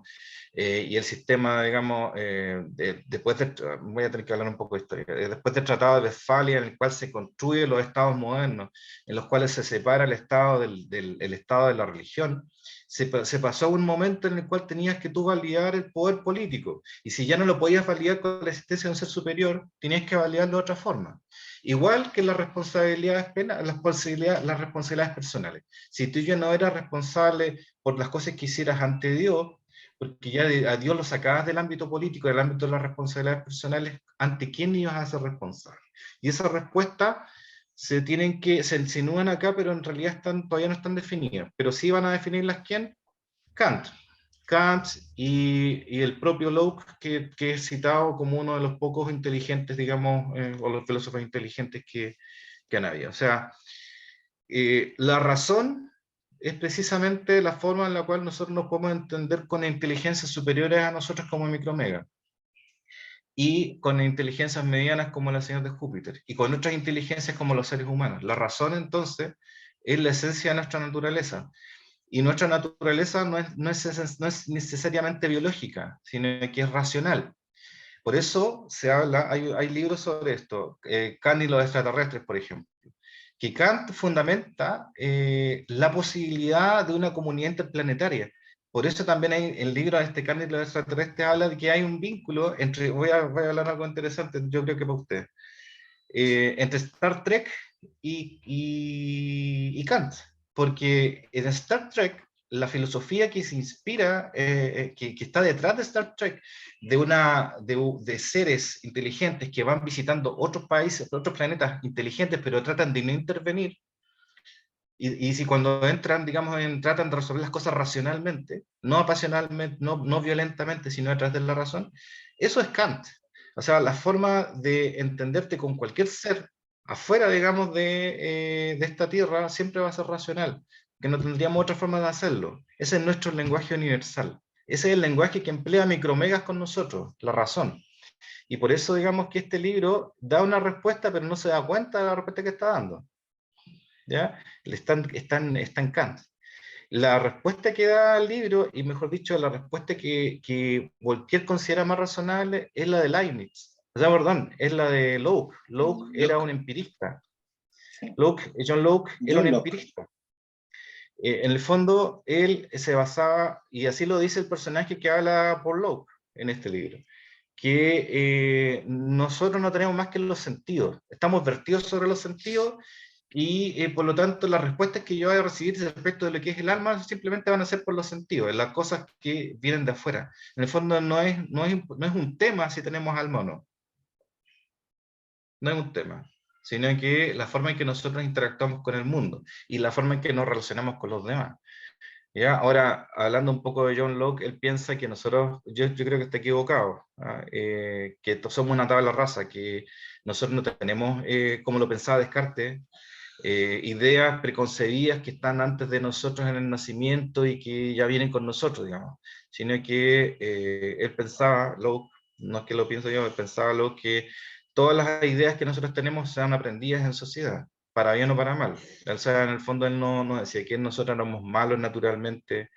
y el sistema, digamos, después de, voy a tener que hablar un poco de historia, después del Tratado de Westfalia, en el cual se construyen los estados modernos, en los cuales se separa el estado el estado de la religión, se pasó a un momento en el cual tenías que tú validar el poder político, y si ya no lo podías validar con la existencia de un ser superior, tenías que validarlo de otra forma. Igual que las responsabilidades penales, las responsabilidades personales. Si tú ya no eras responsable por las cosas que hicieras ante Dios, porque ya a Dios lo sacabas del ámbito político, del ámbito de las responsabilidades personales, ¿ante quién ibas a ser responsable? Y esa respuesta se insinúan acá, pero en realidad todavía no están definidas. Pero sí van a definirlas quién. Kant. Kant y el propio Locke, que es citado como uno de los pocos inteligentes, digamos, o los filósofos inteligentes que han habido. O sea, la razón es precisamente la forma en la cual nosotros nos podemos entender con inteligencias superiores a nosotros como micromega, y con inteligencias medianas como las señales de Júpiter, y con otras inteligencias como los seres humanos. La razón, entonces, es la esencia de nuestra naturaleza. Y nuestra naturaleza no es necesariamente biológica, sino que es racional. Por eso se habla, hay libros sobre esto, Kant y los extraterrestres, por ejemplo, que Kant fundamenta la posibilidad de una comunidad interplanetaria. Por eso también hay el libro de este Kant y los extraterrestres habla de que hay un vínculo entre, voy a hablar algo interesante, yo creo que para usted, entre Star Trek y Kant, porque en Star Trek la filosofía que se inspira, que está detrás de Star Trek, de seres inteligentes que van visitando otros países, otros planetas inteligentes, pero tratan de no intervenir, y si cuando entran, digamos, tratan de resolver las cosas racionalmente, no apasionalmente, no violentamente, sino a través de la razón, eso es Kant. O sea, la forma de entenderte con cualquier ser afuera, digamos, de esta tierra, siempre va a ser racional, que no tendríamos otra forma de hacerlo. Ese es nuestro lenguaje universal. Ese es el lenguaje que emplea Micromegas con nosotros, la razón. Y por eso, digamos, que este libro da una respuesta, pero no se da cuenta de la respuesta que está dando. ¿Ya? Está en Kant. La respuesta que da el libro, y mejor dicho, la respuesta que Voltaire considera más razonable, es la de Leibniz. O sea, perdón, es la de Locke. Locke era un empirista. Sí. John Locke era un John Locke. empirista. En el fondo, él se basaba, y así lo dice el personaje que habla por Locke en este libro, que nosotros no tenemos más que los sentidos. Estamos vertidos sobre los sentidos, y por lo tanto las respuestas que yo voy a recibir respecto de lo que es el alma simplemente van a ser por los sentidos, las cosas que vienen de afuera. En el fondo no es un tema si tenemos alma o no. No es un tema, sino que la forma en que nosotros interactuamos con el mundo y la forma en que nos relacionamos con los demás. ¿Ya? Ahora, hablando un poco de John Locke, él piensa que nosotros, yo creo que está equivocado, que somos una tabla rasa, que nosotros no tenemos, como lo pensaba Descartes, ideas preconcebidas que están antes de nosotros en el nacimiento y que ya vienen con nosotros, digamos, sino que él pensaba, Locke, no es que lo pienso yo, él pensaba Locke, que todas las ideas que nosotros tenemos sean aprendidas en sociedad, para bien o para mal. O sea, en el fondo él no decía que nosotros éramos malos naturalmente,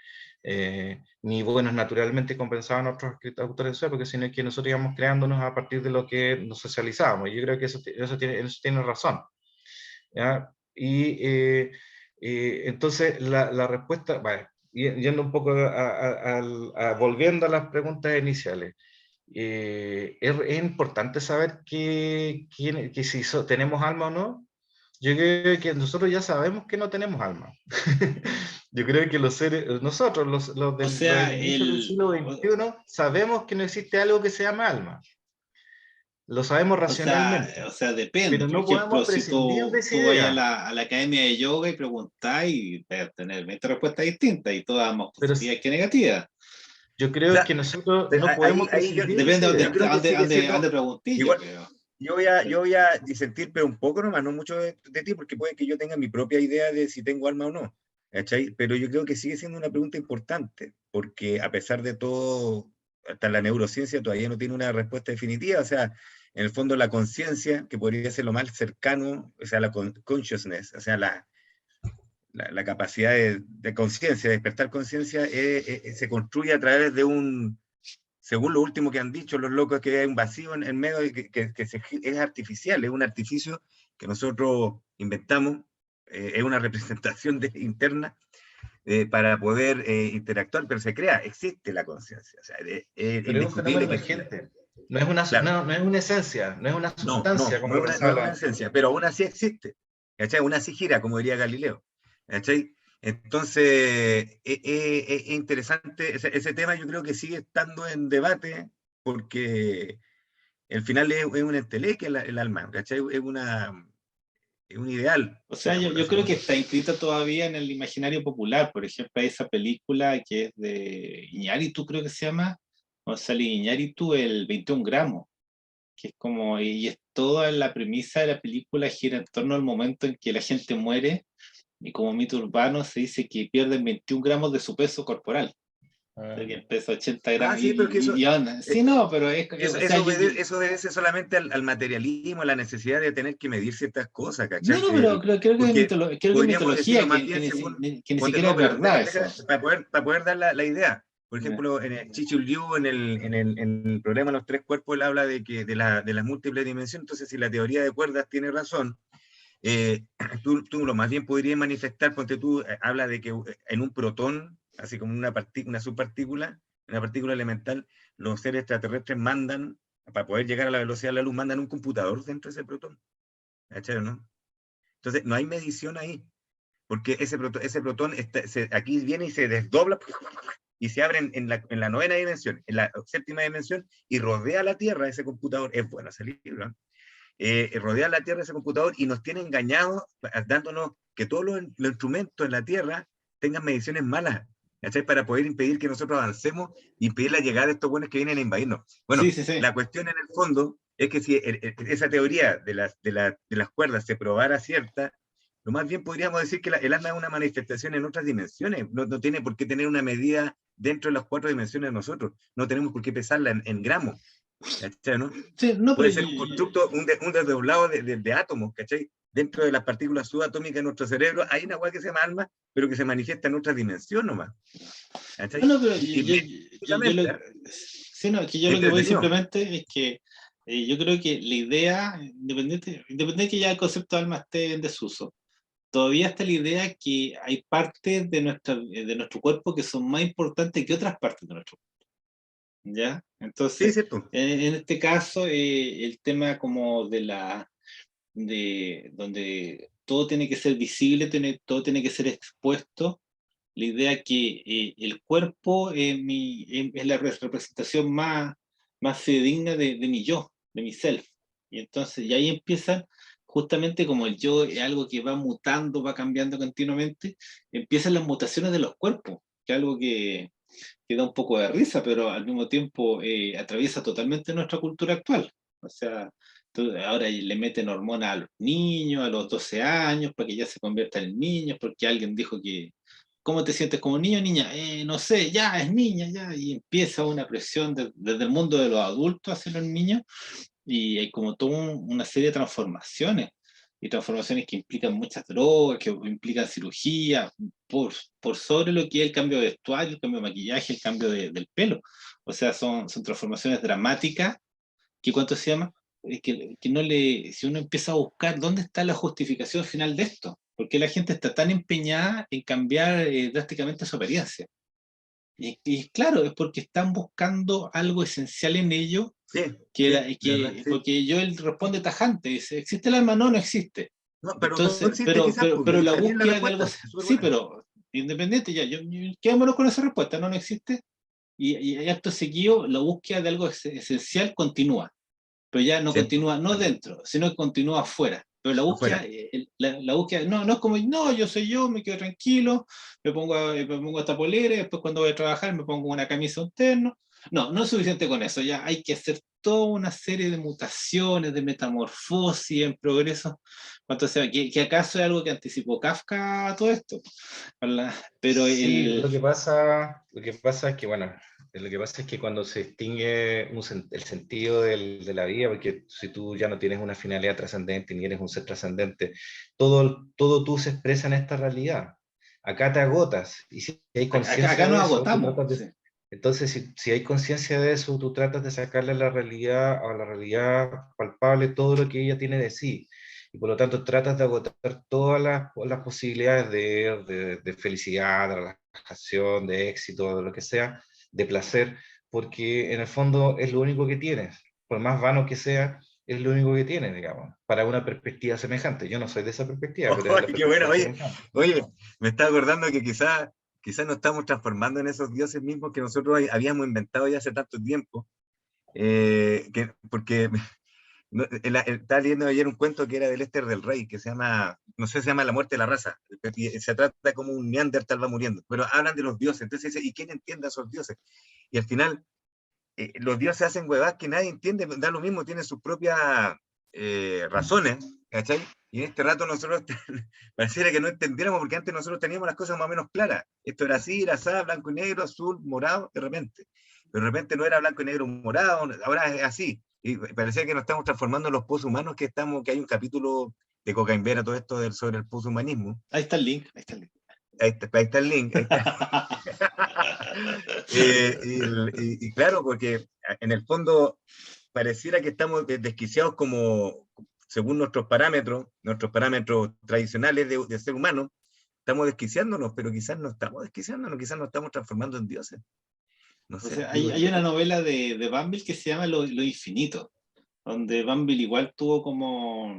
ni buenos naturalmente, como pensaban otros autores de su época, sino que nosotros íbamos creándonos a partir de lo que nos socializábamos. Y yo creo que eso tiene razón. ¿Ya? Y entonces la respuesta, bueno, yendo un poco volviendo a las preguntas iniciales, es importante saber que si tenemos alma o no. Yo creo que nosotros ya sabemos que no tenemos alma. Yo creo que los seres, nosotros, los del inicio del siglo XXI, sabemos que no existe algo que se llama alma. Lo sabemos racionalmente. O sea, depende. Pero Por no ejemplo, podemos si prescindir de esa tú vas idea. a la academia de yoga y preguntás y vas a tener 20 respuestas distintas y todas más Pero positivas que negativas. yo O creo sea, que nosotros no podemos ahí yo, prescindir de Depende esa de yo creo idea. que sigue dónde siendo, pregunté, yo igual, creo. yo voy a disentir, pero un poco nomás, no mucho de ti, porque puede que yo tenga mi propia idea de si tengo alma o no, ¿cachai? Pero yo creo que sigue siendo una pregunta importante, porque a pesar de todo, hasta la neurociencia todavía no tiene una respuesta definitiva, o sea, en el fondo la conciencia, que podría ser lo más cercano, o sea, la consciousness, o sea, la capacidad de conciencia, de despertar conciencia, se construye a través de según lo último que han dicho los locos, que hay un vacío en medio y es artificial, es un artificio que nosotros inventamos, es una representación interna para poder interactuar, pero se crea, existe la conciencia. O sea, es Pero es un fenómeno indiscutible que emergente. No es una, claro, no es una esencia, no es una sustancia como lo no es pensaba una esencia, pero aún así existe. ¿Cachai? Aún así gira, como diría Galileo. ¿Cachai? Entonces, es interesante ese tema, yo creo que sigue estando en debate, porque al final es una entelequia el alma, ¿cachai? Es un ideal, O sea, digámoslo yo así. creo que está inscrita todavía en el imaginario popular. Por ejemplo, hay esa película que es de Iñárritu, creo que se llama, o sale Iñárritu, el 21 gramos, que es como, y es toda la premisa de la película gira en torno al momento en que la gente muere, y como mito urbano se dice que pierden 21 gramos de su peso corporal. O sea, que pesa 80 gramos, Sí, pero que eso, y anda. Sí, eh, no, pero es, eso, o sea, eso obedece solamente al materialismo, a la necesidad de tener que medir ciertas cosas, no, ¿cachai? no, pero creo que es, Porque creo que es podríamos mitología, decirlo más bien según, que ni siquiera no, es pero verdad eso. para poder dar la idea. Por Ya. ejemplo, en el Chichul Liu, en el programa Los Tres Cuerpos, él habla de las múltiples dimensiones. Entonces, si la teoría de cuerdas tiene razón, eh, tú lo más bien podrías manifestar, ponte tú, habla de que en un protón, así como una subpartícula, una partícula elemental, los seres extraterrestres mandan, para poder llegar a la velocidad de la luz, mandan un computador dentro de ese protón. ¿Cachai, no? Entonces, no hay medición ahí, porque ese protón aquí viene y se desdobla y se abre en la novena dimensión, en la séptima dimensión, y rodea la Tierra ese computador. Es bueno ese libro, rodea la Tierra ese computador y nos tiene engañados, dándonos que todos los instrumentos en la Tierra tengan mediciones malas, ¿cachai? Para poder impedir que nosotros avancemos y impedir la llegada de estos buenos que vienen a invadirnos. Sí, Bueno, sí, sí. la cuestión en el fondo es que si esa teoría de las cuerdas se probara cierta, lo más bien podríamos decir que el alma es una manifestación en otras dimensiones, no tiene por qué tener una medida dentro de las 4 dimensiones de nosotros, no tenemos por qué pesarla en gramos, ¿cachai? ¿No? Sí, no, pero Puede ser un constructo, un desdoblado de átomos, ¿cachai? Dentro de las partículas subatómicas de nuestro cerebro hay una hueá que se llama alma, pero que se manifiesta en otra dimensión nomás, no, ¿cachai? no, pero Y lo, físicamente, sí, no, que yo lo que voy entretenido. simplemente es que yo creo que la idea, independiente que ya el concepto de alma esté en desuso, todavía está la idea que hay partes de nuestro cuerpo que son más importantes que otras partes de nuestro cuerpo, ¿ya? Sí, Entonces, cierto. en este caso, el tema como de donde todo tiene que ser visible, todo tiene que ser expuesto, la idea que el cuerpo es la representación más fidedigna de mi yo, de mi self. Y entonces, y ahí empiezan, justamente como el yo es algo que va mutando, va cambiando continuamente, empiezan las mutaciones de los cuerpos, que es algo que da un poco de risa, pero al mismo tiempo atraviesa totalmente nuestra cultura actual. O sea, ahora le meten hormonas a los niños a los 12 años para que ya se conviertan en niños, porque alguien dijo que, ¿cómo te sientes como niño, niña? No sé, ya es niña, ya. Y empieza una presión desde el mundo de los adultos hacia los niños, y hay como toda una serie de transformaciones, y transformaciones que implican muchas drogas, que implican cirugía, por sobre lo que es el cambio de vestuario, el cambio de maquillaje, el cambio del pelo. O sea, son transformaciones dramáticas que, ¿cuánto se llama? Que no le, si uno empieza a buscar dónde está la justificación final de esto, ¿por qué la gente está tan empeñada en cambiar drásticamente su apariencia? Y claro, es porque están buscando algo esencial en ello, Sí, sí, de verdad, sí. porque yo él responde tajante, dice, ¿existe el alma? No, no existe. No, pero no Entonces, existe quizás, pues, pero la está bien la búsqueda de algo, respuesta, es súper sí, buena. pero independiente, quedémonos con esa respuesta, no, no existe. Y acto seguido, la búsqueda de algo esencial continúa, pero ya no Sí, continúa no dentro, sino que continúa afuera. Pero la búsqueda, afuera. la búsqueda no es como, no, yo soy yo, me quedo tranquilo, me pongo esta polera, y después cuando voy a trabajar me pongo una camisa, un terno. No, no es suficiente con eso, ya hay que hacer toda una serie de mutaciones, de metamorfosis en progreso. ¿Cuánto sea? ¿Que acaso es algo que anticipó Kafka a todo esto? ¿Verdad? Pero Sí, lo que pasa es que, bueno, lo que pasa es que cuando se extingue el sentido de la vida, porque si tú ya no tienes una finalidad trascendente ni eres un ser trascendente, todo tú se expresa en esta realidad. acá te agotas. Y si hay conciencia Acá de nos eso, tú agotamos. tratas Sí. entonces, si hay conciencia de eso, tú tratas de sacarle a la realidad palpable todo lo que ella tiene de sí. Y por lo tanto, tratas de agotar todas las posibilidades de felicidad, de relajación, de éxito, de lo que sea, de placer, porque en el fondo es lo único que tienes. Por más vano que sea, es lo único que tienes, digamos, para una perspectiva semejante. Yo no soy de esa perspectiva, pero es la Oye, qué bueno, perspectiva semejante. oye, me está acordando que quizás nos estamos transformando en esos dioses mismos que nosotros habíamos inventado ya hace tanto tiempo, porque estaba leyendo ayer un cuento que era de Lester del Rey, que se llama, no sé, se llama La muerte de la raza, y se trata como un Neandertal va muriendo, pero hablan de los dioses, entonces dice, ¿y quién entiende a esos dioses? Y al final, los dioses hacen huevadas que nadie entiende, da lo mismo, tienen sus propias razones, ¿cachai? Y en este rato nosotros pareciera que no entendiéramos, porque antes nosotros teníamos las cosas más o menos claras. Esto era así, era así, blanco y negro, azul, morado, de repente. Pero de repente no era blanco y negro, morado, ahora es así. Y parecía que nos estamos transformando en los poshumanos, que hay un capítulo de Cocainvera, todo esto sobre el poshumanismo. Ahí está el link, ahí está el link. Ahí está el link. Ahí está. Y claro, porque en el fondo pareciera que estamos desquiciados como, según nuestros parámetros tradicionales de ser humano, estamos desquiciándonos, pero quizás no estamos desquiciándonos, quizás nos estamos transformando en dioses. No O sé, sea, digo hay yo. una novela de Banville que se llama Lo Infinito, donde Banville igual tuvo como,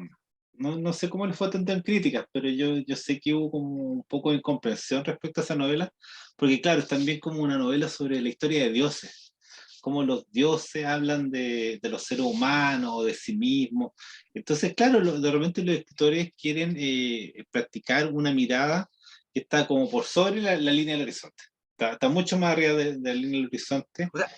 no sé cómo le fue tanto en críticas, pero yo sé que hubo como un poco de incomprensión respecto a esa novela, porque claro, es también como una novela sobre la historia de dioses, cómo los dioses hablan de los seres humanos o de sí mismos. Entonces, claro, de repente los escritores quieren practicar una mirada que está como por sobre la línea del horizonte. Está mucho más arriba de la línea del horizonte. O sea,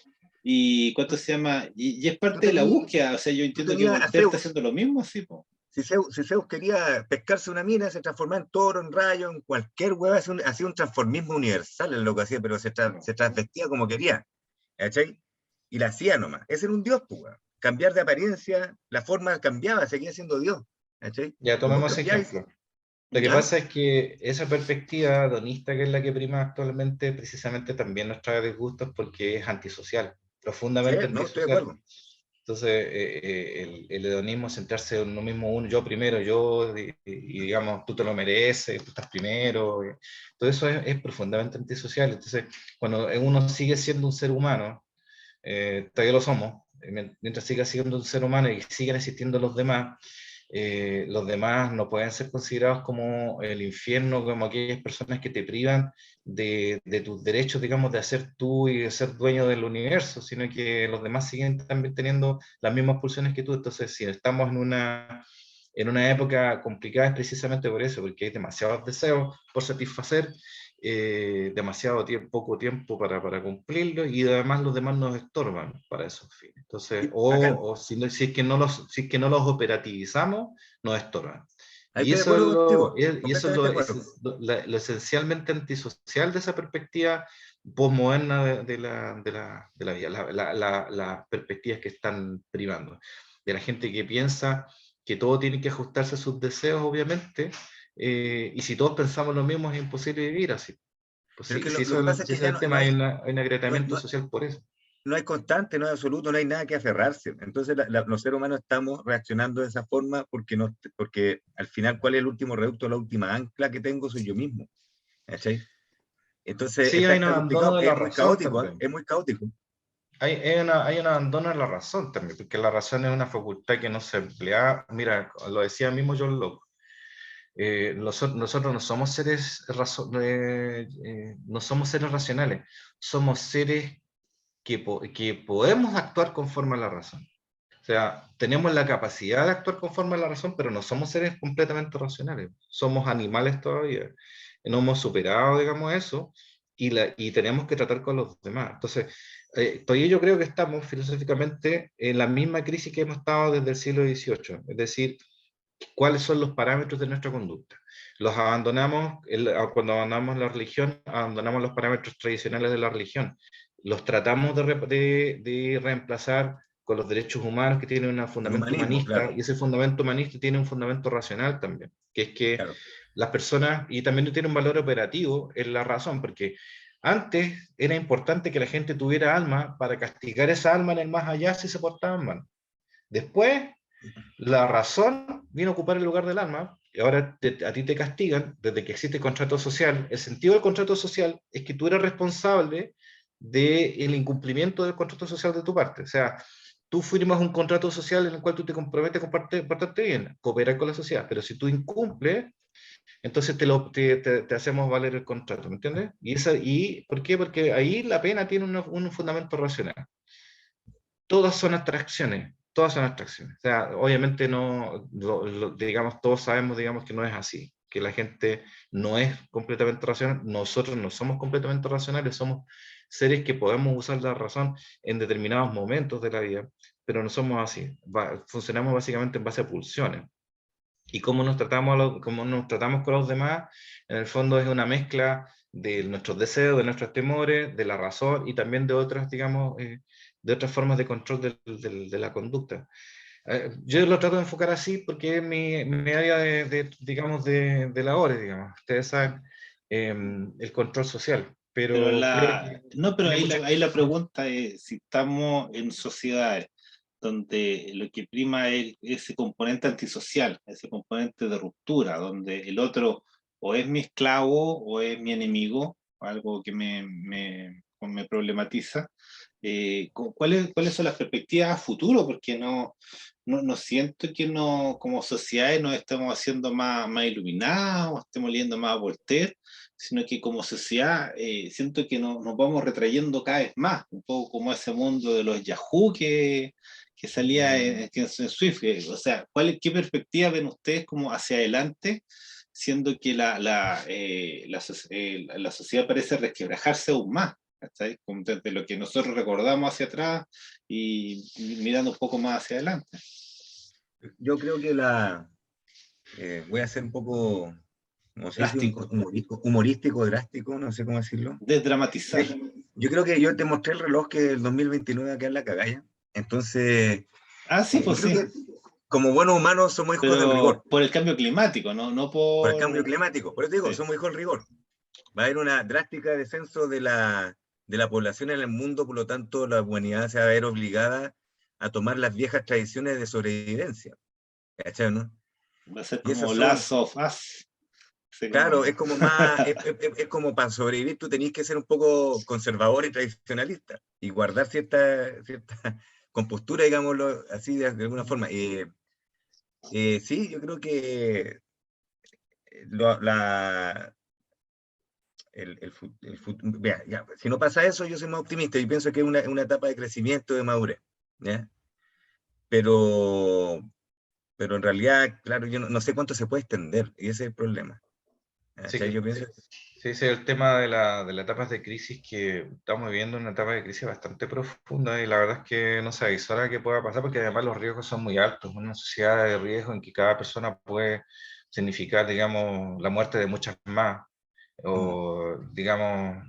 ¿Y cuánto se llama? Y es tú parte de la tenías, búsqueda. O sea, yo tú entiendo que tenías a Voltaire está Zeus. haciendo lo mismo, así, po. Si Zeus quería pescarse una mina, se transformaba en toro, en rayo, en cualquier hueá, hacía un transformismo universal en lo que hacía, pero No. se transvestía como quería. ¿Cachai? Y la hacía nomás. Ese era un dios, pues. Cambiar de apariencia, la forma cambiaba, seguía siendo dios. ¿Cachai? Ya Y vos tomemos ese cambiáis, ejemplo. Lo que ¿ya? pasa es que esa perspectiva hedonista, que es la que prima actualmente, precisamente también nos trae disgustos porque es antisocial, Sí, profundamente no, estoy de antisocial. acuerdo. Entonces, el hedonismo, centrarse en uno mismo, uno, yo primero, yo, y digamos, tú te lo mereces, tú estás primero, todo eso es profundamente antisocial. Entonces, cuando uno sigue siendo un ser humano, todavía lo somos, mientras siga siendo un ser humano y sigan existiendo los demás no pueden ser considerados como el infierno, como aquellas personas que te privan de tus derechos, digamos, de ser tú y de ser dueño del universo, sino que los demás siguen también teniendo las mismas pulsiones que tú. Entonces, si estamos en una época complicada es precisamente por eso, porque hay demasiados deseos por satisfacer, demasiado tiempo, poco tiempo para cumplirlo, y además los demás nos estorban para esos fines. Entonces, Sí, bacán. o si, no, si es que no los operativizamos, nos estorban. Ahí Y estoy de eso es acuerdo lo, contigo, y eso es completamente de acuerdo. lo esencialmente antisocial de esa perspectiva postmoderna de la vida, las perspectivas que están privando, de la gente que piensa que todo tiene que ajustarse a sus deseos, obviamente, y si todos pensamos lo mismo es imposible vivir así. Pues Pero es sí, que sí, lo que pasa es si que ese ya es el tema, hay un no, agrietamiento no, social por eso. no hay constante, no hay absoluto, no hay nada que aferrarse. Entonces los seres humanos estamos reaccionando de esa forma porque al final, ¿cuál es el último reducto, la última ancla que tengo? Soy yo mismo. ¿Cachai? Entonces Sí, hay un está abandono complicado, de la es muy razón caótico, ¿eh? también. Es muy caótico. Hay un abandono de la razón también, porque la razón es una facultad que no se emplea. Mira, lo decía mismo John Locke. Nosotros no somos no somos seres racionales, somos seres que podemos actuar conforme a la razón. O sea, tenemos la capacidad de actuar conforme a la razón, pero no somos seres completamente racionales. Somos animales todavía. No hemos superado, digamos, eso, y tenemos que tratar con los demás. Entonces, todavía yo creo que estamos filosóficamente en la misma crisis que hemos estado desde el siglo XVIII. Es decir, cuáles son los parámetros de nuestra conducta. Los abandonamos, cuando abandonamos la religión, abandonamos los parámetros tradicionales de la religión. Los tratamos de reemplazar con los derechos humanos que tienen un fundamento humanismo, humanista, claro. y ese fundamento humanista tiene un fundamento racional también, que es que Claro. las personas, y también tiene un valor operativo en la razón, porque antes era importante que la gente tuviera alma para castigar esa alma en el más allá si se portaban mal. Después, la razón viene a ocupar el lugar del alma, y ahora a ti te castigan desde que existe el contrato social. El sentido del contrato social es que tú eres responsable del incumplimiento del contrato social de tu parte. O sea, tú firmas un contrato social en el cual tú te comprometes a portarte bien, cooperar con la sociedad, pero si tú incumples, entonces te hacemos valer el contrato, ¿me entiendes? ¿Y por qué? Porque ahí la pena tiene un fundamento racional. Todas son abstracciones, todas son abstracciones. O sea, obviamente no, digamos, todos sabemos, digamos, que no es así, que la gente no es completamente racional, nosotros no somos completamente racionales, somos seres que podemos usar la razón en determinados momentos de la vida, pero no somos así, funcionamos básicamente en base a pulsiones. Y cómo nos cómo nos tratamos con los demás, en el fondo es una mezcla de nuestros deseos, de nuestros temores, de la razón y también de otras, digamos, de otras formas de control de la conducta. Yo lo trato de enfocar así porque es mi área digamos, de labores, digamos. Ustedes saben, el control social, Pero pero creo que no, pero tiene muchas ahí la cosas. pregunta es si estamos en sociedades donde lo que prima es ese componente antisocial, ese componente de ruptura, donde el otro o es mi esclavo o es mi enemigo, algo que me problematiza. ¿Cuáles son las perspectivas a futuro? Porque no siento que como sociedades nos estemos haciendo más iluminados, estemos leyendo más a Voltaire, sino que como sociedad siento que nos vamos retrayendo cada vez más, un poco como ese mundo de los Yahoo que salía en Swift. O sea, ¿qué perspectiva ven ustedes como hacia adelante, siendo que la sociedad parece resquebrajarse aún más? ¿Cachai? Como desde lo que nosotros recordamos hacia atrás y mirando un poco más hacia adelante. Yo creo que voy a ser un poco, no sé si Drástico, humorístico, drástico, no sé cómo decirlo. desdramatizar. Yo creo que yo te mostré el reloj que el 2029 acá en la cagalla. Entonces, Ah, sí, yo pues creo sí, que como buenos humanos somos hijos del pero rigor, por el cambio climático, no por el cambio por... climático. Por eso digo, Sí. somos hijos del rigor. Va a haber una drástica descenso de la población en el mundo, por lo tanto la humanidad se va a ver obligada a tomar las viejas tradiciones de sobrevivencia. ¿Cachai, no? Va a ser Y esas como son, Last of Us. Así claro, es como... como más, es como para sobrevivir tú tenés que ser un poco conservador y tradicionalista y guardar cierta compostura, digámoslo así, de alguna forma. Sí, yo creo que lo- la, vea, ya, si no pasa eso, yo soy más optimista y pienso que es una etapa de crecimiento, de madurez, ¿ya? Pero, pero en realidad, claro, yo no sé cuánto se puede extender, y ese es el problema. Sí, ¿Cachai? Yo pienso, sí, ese es el tema de las etapas de crisis, que estamos viviendo una etapa de crisis bastante profunda y la verdad es que no se avisora qué pueda pasar porque además los riesgos son muy altos. Una sociedad de riesgo en que cada persona puede significar, digamos, la muerte de muchas más. O, digamos,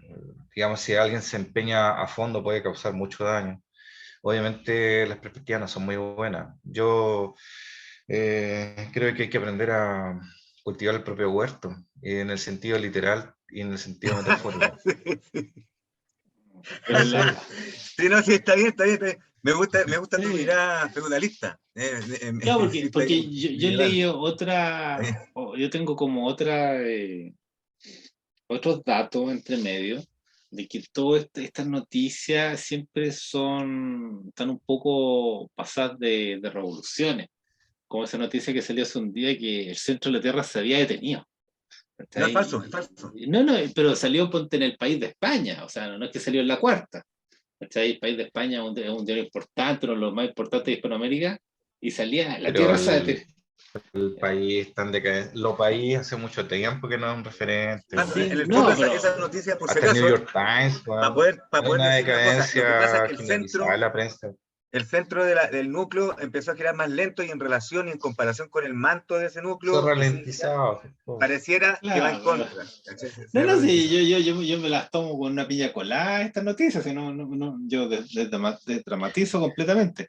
si alguien se empeña a fondo puede causar mucho daño. Obviamente las perspectivas no son muy buenas. Yo creo que hay que aprender a cultivar el propio huerto, en el sentido literal y en el sentido metafórico. Pero sí, no, sí, está bien, está bien, está bien. Me gusta tu sí. mirada feudalista. Claro, Sí, está porque bien, yo medieval. leí Está bien. yo tengo como otros datos entre medio de que todas estas noticias siempre están un poco pasadas de revoluciones, como esa noticia que salió hace un día que el centro de la Tierra se había detenido. No, es falso, ¿Cachai? es falso. No, pero salió, ponte, en el país de España, o sea, no es que salió en la cuarta. ¿Cachai? El país de España es un diario importante, uno de los más importantes de Hispanoamérica, y salía, la Pero Tierra se detenió. el país está en decadencia. Los países hace mucho tiempo que no es un referente. Ah, Sí, en el fondo no, esa pero noticia, por si Hasta el New acaso, York Times, para bueno, poder, para hay poder una decir una cosa, lo que pasa es decadencia que el generalizada centro, en la prensa. el centro del núcleo empezó a girar más lento y en relación y en comparación con el manto de ese Se núcleo, ralentizado. pareciera que va en Claro. contra. ¿Cachai? No, no, sí, ralentizó. yo me las tomo con una piña colada estas noticias, si no, yo desdramatizo completamente.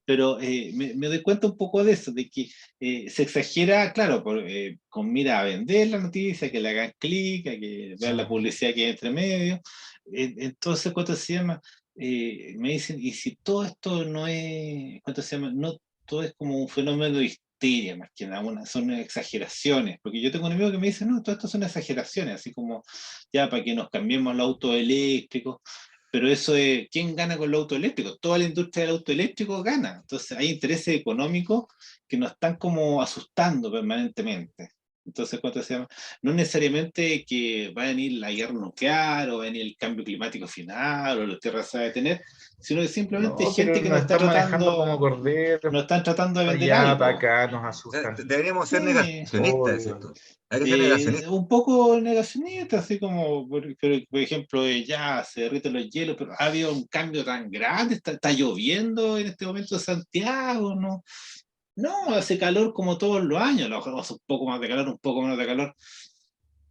Pero me doy cuenta un poco de eso, de que se exagera, claro, con mira a vender la noticia, que le hagan clic, a que vean la publicidad que hay entre medio. Entonces, ¿cuánto se llama? Me dicen, y si todo esto no es, ¿cuánto se llama? No, todo es como un fenómeno de histeria, más que nada, son exageraciones, porque yo tengo un amigo que me dice, no, todo esto son exageraciones, así como ya para que nos cambiemos los autos eléctricos, pero eso es, ¿quién gana con los autos eléctricos? Toda la industria del auto eléctrico gana, entonces hay intereses económicos que nos están como asustando permanentemente. Entonces, ¿cuánto se llama? No necesariamente que va a venir la guerra nuclear o va a venir el cambio climático final o la Tierra se va a detener, sino que simplemente hay No, pero gente que nos están manejando como corderos, nos están tratando de para vender allá, para algo. acá, nos asustan. Deberíamos ser Sí, negacionistas, ¿cierto? Hay que ser negacionistas. un poco negacionista, así como, por ejemplo, ya se derriten los hielos, pero ha habido un cambio tan grande, está lloviendo en este momento en Santiago, ¿no? No, hace calor como todos los años, a lo mejor hace un poco más de calor, un poco menos de calor,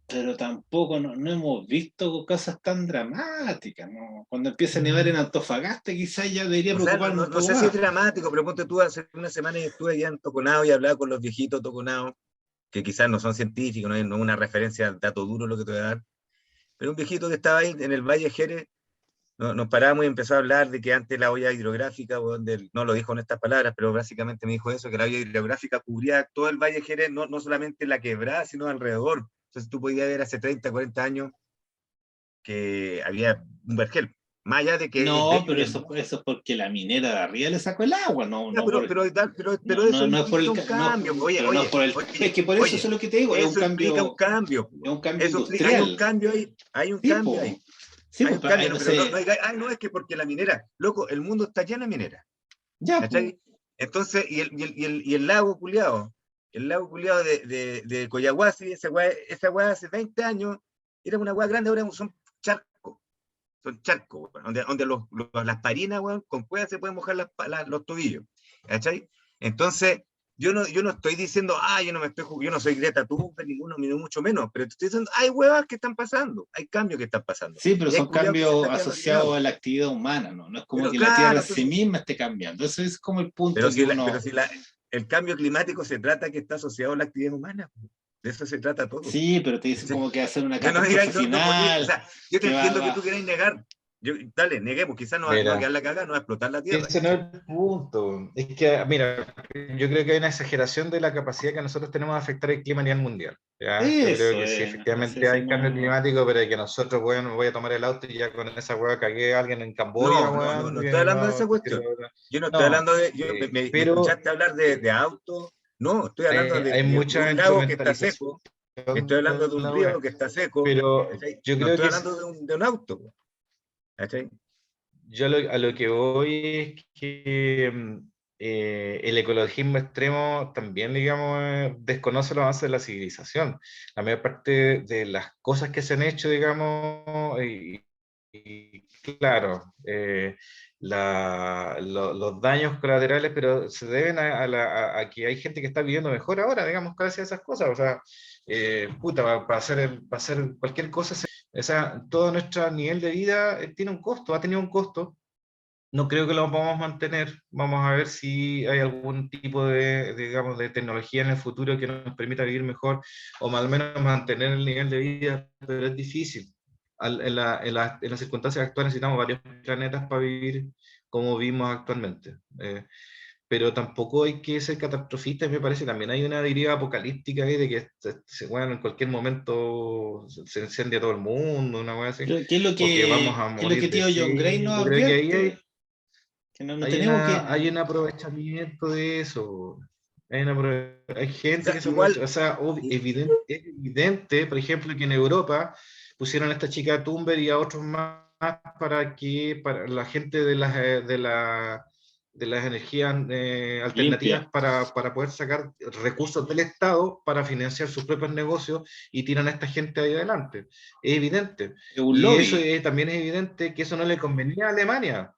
pero tampoco no hemos visto cosas tan dramáticas, ¿no? Cuando empieza a nevar en Antofagasta, quizás ya debería O sea, preocuparme un no poco sé si es más. dramático, pero ponte tú, hace una semana y estuve allá en Toconao y hablaba con los viejitos Toconao, que quizás no son científicos, no es una referencia al dato duro lo que te voy a dar, pero un viejito que estaba ahí en el Valle Jerez, nos paramos y empezó a hablar de que antes la olla hidrográfica, no lo dijo en estas palabras, pero básicamente me dijo eso, que la olla hidrográfica cubría todo el Valle Jerez, no solamente la quebrada, sino alrededor. Entonces tú podías ver hace 30, 40 años que había un vergel. Más allá de que es No, bello pero y eso hermoso. es porque la minera de arriba le sacó el agua, Ya, pero eso no es por implica un cambio. Oye, pero no es oye, por el, es oye, que por eso oye, es lo que te digo, eso implica un cambio. es un cambio Eso implica, hay un industrial. cambio ahí, hay un Sí, cambio po. ahí. Sí, Hay pues, un cambio, no, no pero sé, no es que porque la minera, loco, el mundo está lleno de minera. ya, pues. ¿Cachai? Entonces, y el lago culiado de Coyahuasi, esa weá hace 20 años, era una weá grande, ahora son charcos, donde las parinas, weón, con cuevas se pueden mojar los tobillos, ¿cachai? Entonces, yo no estoy diciendo, yo no soy Greta Thunberg, ni mucho menos, pero te estoy diciendo, hay huevas que están pasando, hay cambios que están pasando, Sí, pero y hay son culiados que se cambios están quedando asociados callados. a la actividad humana, ¿no? No es como Pero que la Tierra claro, en sí entonces, misma esté cambiando. Eso es como el punto pero que pero uno. si el cambio climático se trata que está asociado a la actividad humana, de eso se trata todo. Sí, pero te dicen ¿Cachai? como que va a ser una No digas, catástrofe o final, sea, yo te que entiendo que va. tú quieras negar. Dale, neguemos, quizás no va a quedar Mira, la cagada, no va a explotar la Tierra, ese no es ¿cachai? el punto. Es que, mira, yo creo que hay una exageración de la capacidad que nosotros tenemos de afectar el clima a nivel mundial. ¿Ya? Yo creo Eso que sí, es, efectivamente eso hay cambio no. climático, pero que nosotros, bueno, me voy a tomar el auto y ya con esa hueá cagué a alguien en Camboya, No, weón. no estoy hablando de esa cuestión. Yo no estoy No, hablando de, me pero escuchaste hablar de autos, no, estoy hablando hay de mucha un lago que está instrumentalización seco, estoy hablando de de un la río weá. que está seco, Pero ¿cachai? yo No creo estoy que hablando de un auto, ¿cachai? yo a lo que voy es que el ecologismo extremo también, digamos, desconoce los avances de la civilización. La mayor parte de las cosas que se han hecho, digamos, y claro, los daños colaterales, pero se deben a que hay gente que está viviendo mejor ahora, digamos, gracias a esas cosas. O sea, puta, para hacer cualquier cosa, o sea, todo nuestro nivel de vida tiene un costo, ha tenido un costo. No creo que lo podamos mantener. Vamos a ver si hay algún tipo digamos, de tecnología en el futuro que nos permita vivir mejor o al menos mantener el nivel de vida, pero es difícil. En las circunstancias actuales necesitamos varios planetas para vivir como vivimos actualmente. Pero tampoco hay que ser catastrofistas, me parece. También hay una deriva apocalíptica ahí de que bueno, en cualquier momento se incendia todo el mundo, una cosa así, Pero o que vamos a qué es lo que morir de tío John Gray sed. nos Yo creo que ahí advierte? Que no tenemos que. hay un aprovechamiento de eso. Hay O gente sea, que se aprovecha. igual, O sea, es evidente, por ejemplo, que en Europa pusieron a esta chica Thunberg y a otros más para la gente de las energías Limpia. alternativas para poder sacar recursos del Estado para financiar sus propios negocios y tiran a esta gente ahí adelante. Es evidente. Es un Y eso lobby. también es evidente que eso no le convenía a Alemania.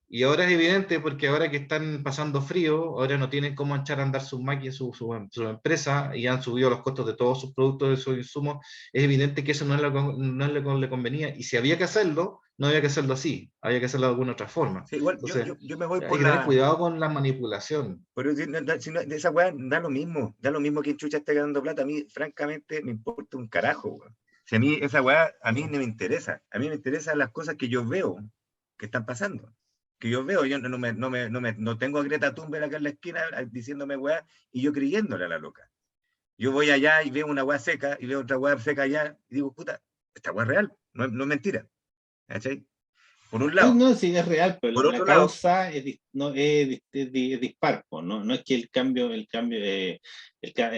Y ahora es evidente porque ahora que están pasando frío, ahora no tienen cómo echar a andar sus máquinas, su empresa, y han subido los costos de todos sus productos, de sus insumos. Es evidente que eso no le convenía. Y si había que hacerlo, no había que hacerlo así, había que hacerlo de alguna otra forma. Sí, igual Entonces, yo me voy hay por que tener la... cuidado con la manipulación. Pero de esa weá da lo mismo que Chucha esté ganando plata. A mí, francamente, me importa un carajo, weón. Si a mí esa weá, a mí no me interesa. A mí me interesan las cosas que yo veo que están pasando. Que yo veo, yo no tengo a Greta Thunberg acá en la esquina diciéndome weá y yo creyéndole a la loca. Yo voy allá y veo una weá seca y veo otra weá seca allá y digo, puta, esta weá es real, no es mentira. ¿Cachai? Por un No, lado. no, sí, es real, pero Por la otro lado, causa no, es dispar, po, no es que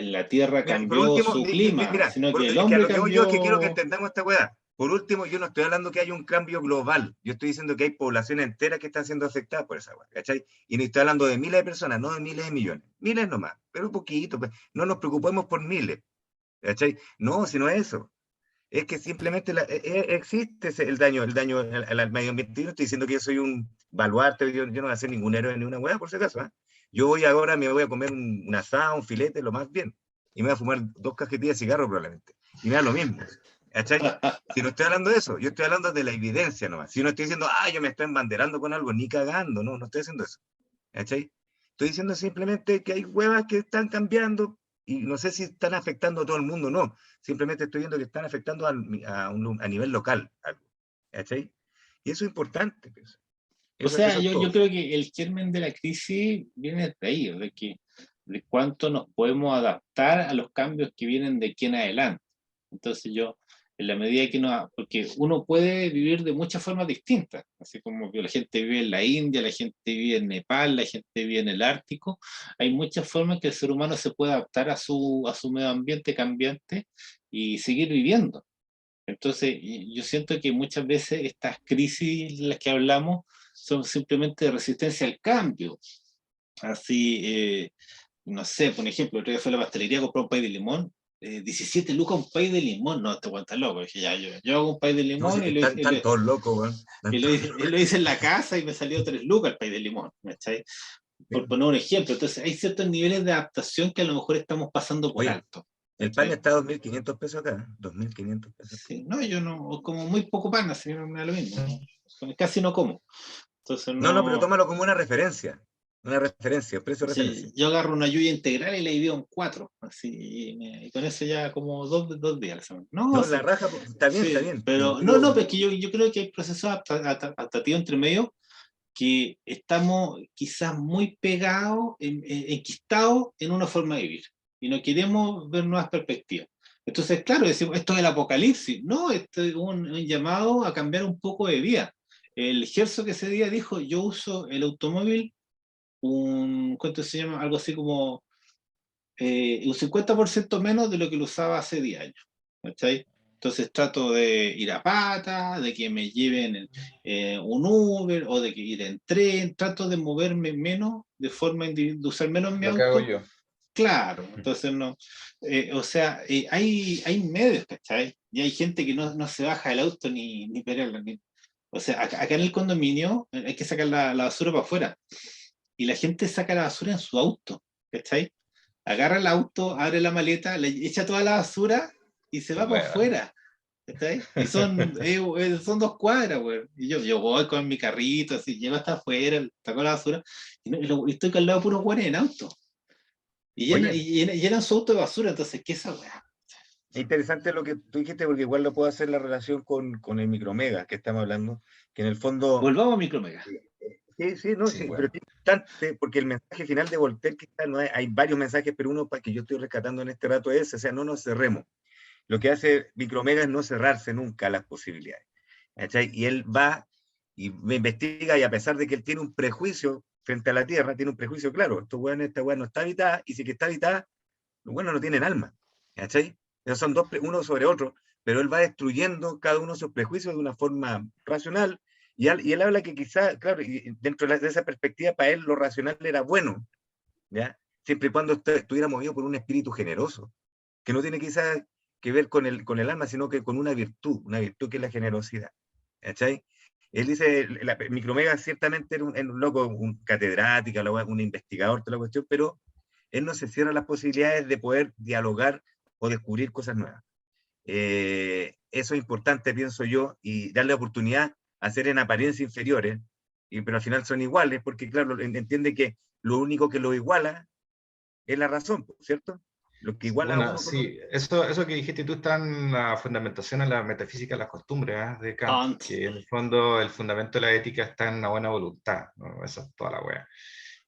la Tierra mira, y por cambió último, su clima, mira, sino que el es que a hombre lo que voy yo es que quiero que cambió. entendamos esta weá. Por último, yo no estoy hablando que haya un cambio global. Yo estoy diciendo que hay poblaciones enteras que están siendo afectadas por esa weá, ¿cachai? Y no estoy hablando de miles de personas, no de miles de millones. Miles nomás, pero un poquito. Pues. No nos preocupemos por miles, ¿cachai? No, sino eso. Es que simplemente existe el daño al medio ambiente. Yo no estoy diciendo que yo soy un baluarte, yo no voy a ser ningún héroe ni una weá, por si acaso. ¿Eh? Yo voy ahora, me voy a comer un asado, un filete, lo más bien. Y me voy a fumar 2 cajetillas de cigarro probablemente. Y me da lo mismo. ¿Cachai? Si no estoy hablando de eso, yo estoy hablando de la evidencia nomás. Si no estoy diciendo, yo me estoy embanderando con algo, ni cagando, no estoy haciendo eso. ¿Cachai? Estoy diciendo simplemente que hay huevas que están cambiando y no sé si están afectando a todo el mundo o no. Simplemente estoy viendo que están afectando a nivel local. ¿Cachai? Y eso es importante. Pues. O Eso sea, es yo todo. creo que el germen de la crisis viene de ahí, de cuánto nos podemos adaptar a los cambios que vienen de aquí en adelante. Entonces en la medida que porque uno puede vivir de muchas formas distintas, así como que la gente vive en la India, la gente vive en Nepal, la gente vive en el Ártico, hay muchas formas que el ser humano se puede adaptar a su medio ambiente cambiante y seguir viviendo. Entonces, yo siento que muchas veces estas crisis de las que hablamos son simplemente de resistencia al cambio. Así, no sé, por ejemplo, el otro día fue a la pastelería a comprar un pay de limón, 17 lucas un pay de limón, no, te aguantas loco. Dije, ya, yo hago un pay de No, si limón están todos locos, weón. y lo hice en la casa y me salió 3 lucas el pay de limón, ¿cachai? Por poner un ejemplo. Entonces, hay ciertos niveles de adaptación que a lo mejor estamos pasando por Oye, alto. el pan ¿Cachai? está a 2.500 pesos acá. 2.500 pesos. Sí, no, yo no, como muy poco pan, así que me da lo mismo. Casi no como. Entonces No, pero no. tómalo como una referencia. Una referencia, precio de referencia. Sí, yo agarro una lluvia integral y la divido en 4, así, y con eso ya como 2 días a la semana. No, No, la sí, raja, pues, está sí, bien. pero no, pero es que yo creo que hay procesos adaptativos entre medio que estamos quizás muy pegados, enquistados en una forma de vivir y no queremos ver nuevas perspectivas. Entonces, claro, decimos, esto es el apocalipsis. No, esto es un llamado a cambiar un poco de vida. El Herzog que ese día dijo, yo uso el automóvil ¿cuánto se llama? Algo así como un 50% menos de lo que lo usaba hace 10 años. ¿Cachai? Entonces trato de ir a pata, de que me lleven un Uber o de que ir en tren, trato de moverme menos, de forma de usar menos mi Lo que hago auto. yo. Claro, entonces no. O sea, hay medios, ¿cachai? Y hay gente que no se baja del auto ni pelearla. O sea, acá en el condominio hay que sacar la basura para afuera y la gente saca la basura en su auto, ¿cachai? Agarra el auto, abre la maleta, le echa toda la basura y se Qué va para hueva. afuera, ¿cachai? Y son 2 cuadras, güey. Y yo voy con mi carrito, así, llego hasta afuera, saco la basura y estoy al lado de puros güeyes en auto. Y llenan, Oye, y llenan, y llenan su auto de basura, entonces, ¿qué es esa weá? es interesante lo que tú dijiste, porque igual lo puedo hacer la relación con el micromega que estamos hablando, que en el fondo, Volvamos a Micromega. sí, no, Sí, sí, pero bueno. es importante, porque el mensaje final de Voltaire, quizás no hay varios mensajes, pero uno para que yo estoy rescatando en este rato es, o sea, no nos cerremos. Lo que hace Micromega es no cerrarse nunca a las posibilidades. ¿Cachai? Y él va y me investiga, y a pesar de que él tiene un prejuicio frente a la Tierra, tiene un prejuicio claro, esta weá no está habitada, y si que está habitada, los buenos no tienen alma. ¿Cachai? Esos son uno sobre otro, pero él va destruyendo cada uno de sus prejuicios de una forma racional, y él habla que quizá, claro, y dentro de esa perspectiva, para él lo racional era bueno, ¿ya? Siempre y cuando estuviera movido por un espíritu generoso, que no tiene quizás que ver con el alma, sino que con una virtud que es la generosidad. ¿Cachai? Él dice, Micromega ciertamente era un loco, un catedrático, un investigador, toda la cuestión, pero él no se cierra las posibilidades de poder dialogar o descubrir cosas nuevas. Eso es importante, pienso yo, y darle oportunidad a ser en apariencia inferiores, pero al final son iguales, porque claro, entiende que lo único que lo iguala es la razón, ¿cierto? Lo que iguala a uno con otro. Sí, eso que dijiste tú está en la fundamentación en la metafísica de las costumbres, de Kant, Kant. que en el fondo el fundamento de la ética está en la buena voluntad, ¿no? Esa es toda la wea.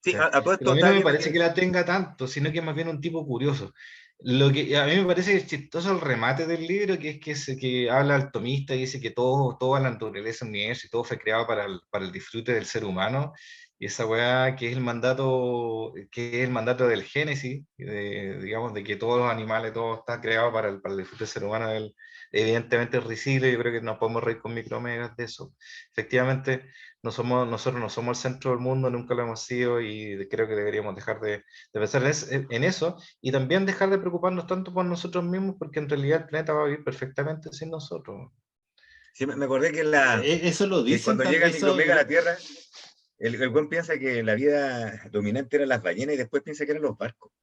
Sí, a todo Pero esto a mí no estaba me viendo parece que... que la tenga tanto, sino que es más bien un tipo curioso. Lo que a mí me parece que es chistoso el remate del libro, que es que habla el tomista y dice que toda la naturaleza, el universo y todo fue creado para el disfrute del ser humano. Y esa weá que es el mandato del Génesis, digamos, de que todos los animales, todo está creado para el disfrute del ser humano, evidentemente es risible. Yo creo que nos podemos reír con micromegas de eso. Efectivamente, nosotros no somos el centro del mundo, nunca lo hemos sido, y creo que deberíamos dejar de pensar en eso, y también dejar de preocuparnos tanto por nosotros mismos, porque en realidad el planeta va a vivir perfectamente sin nosotros. Sí, me acordé que, Eso lo que dicen cuando llega también, el micromega a la Tierra, el buen piensa que la vida dominante eran las ballenas y después piensa que eran los barcos.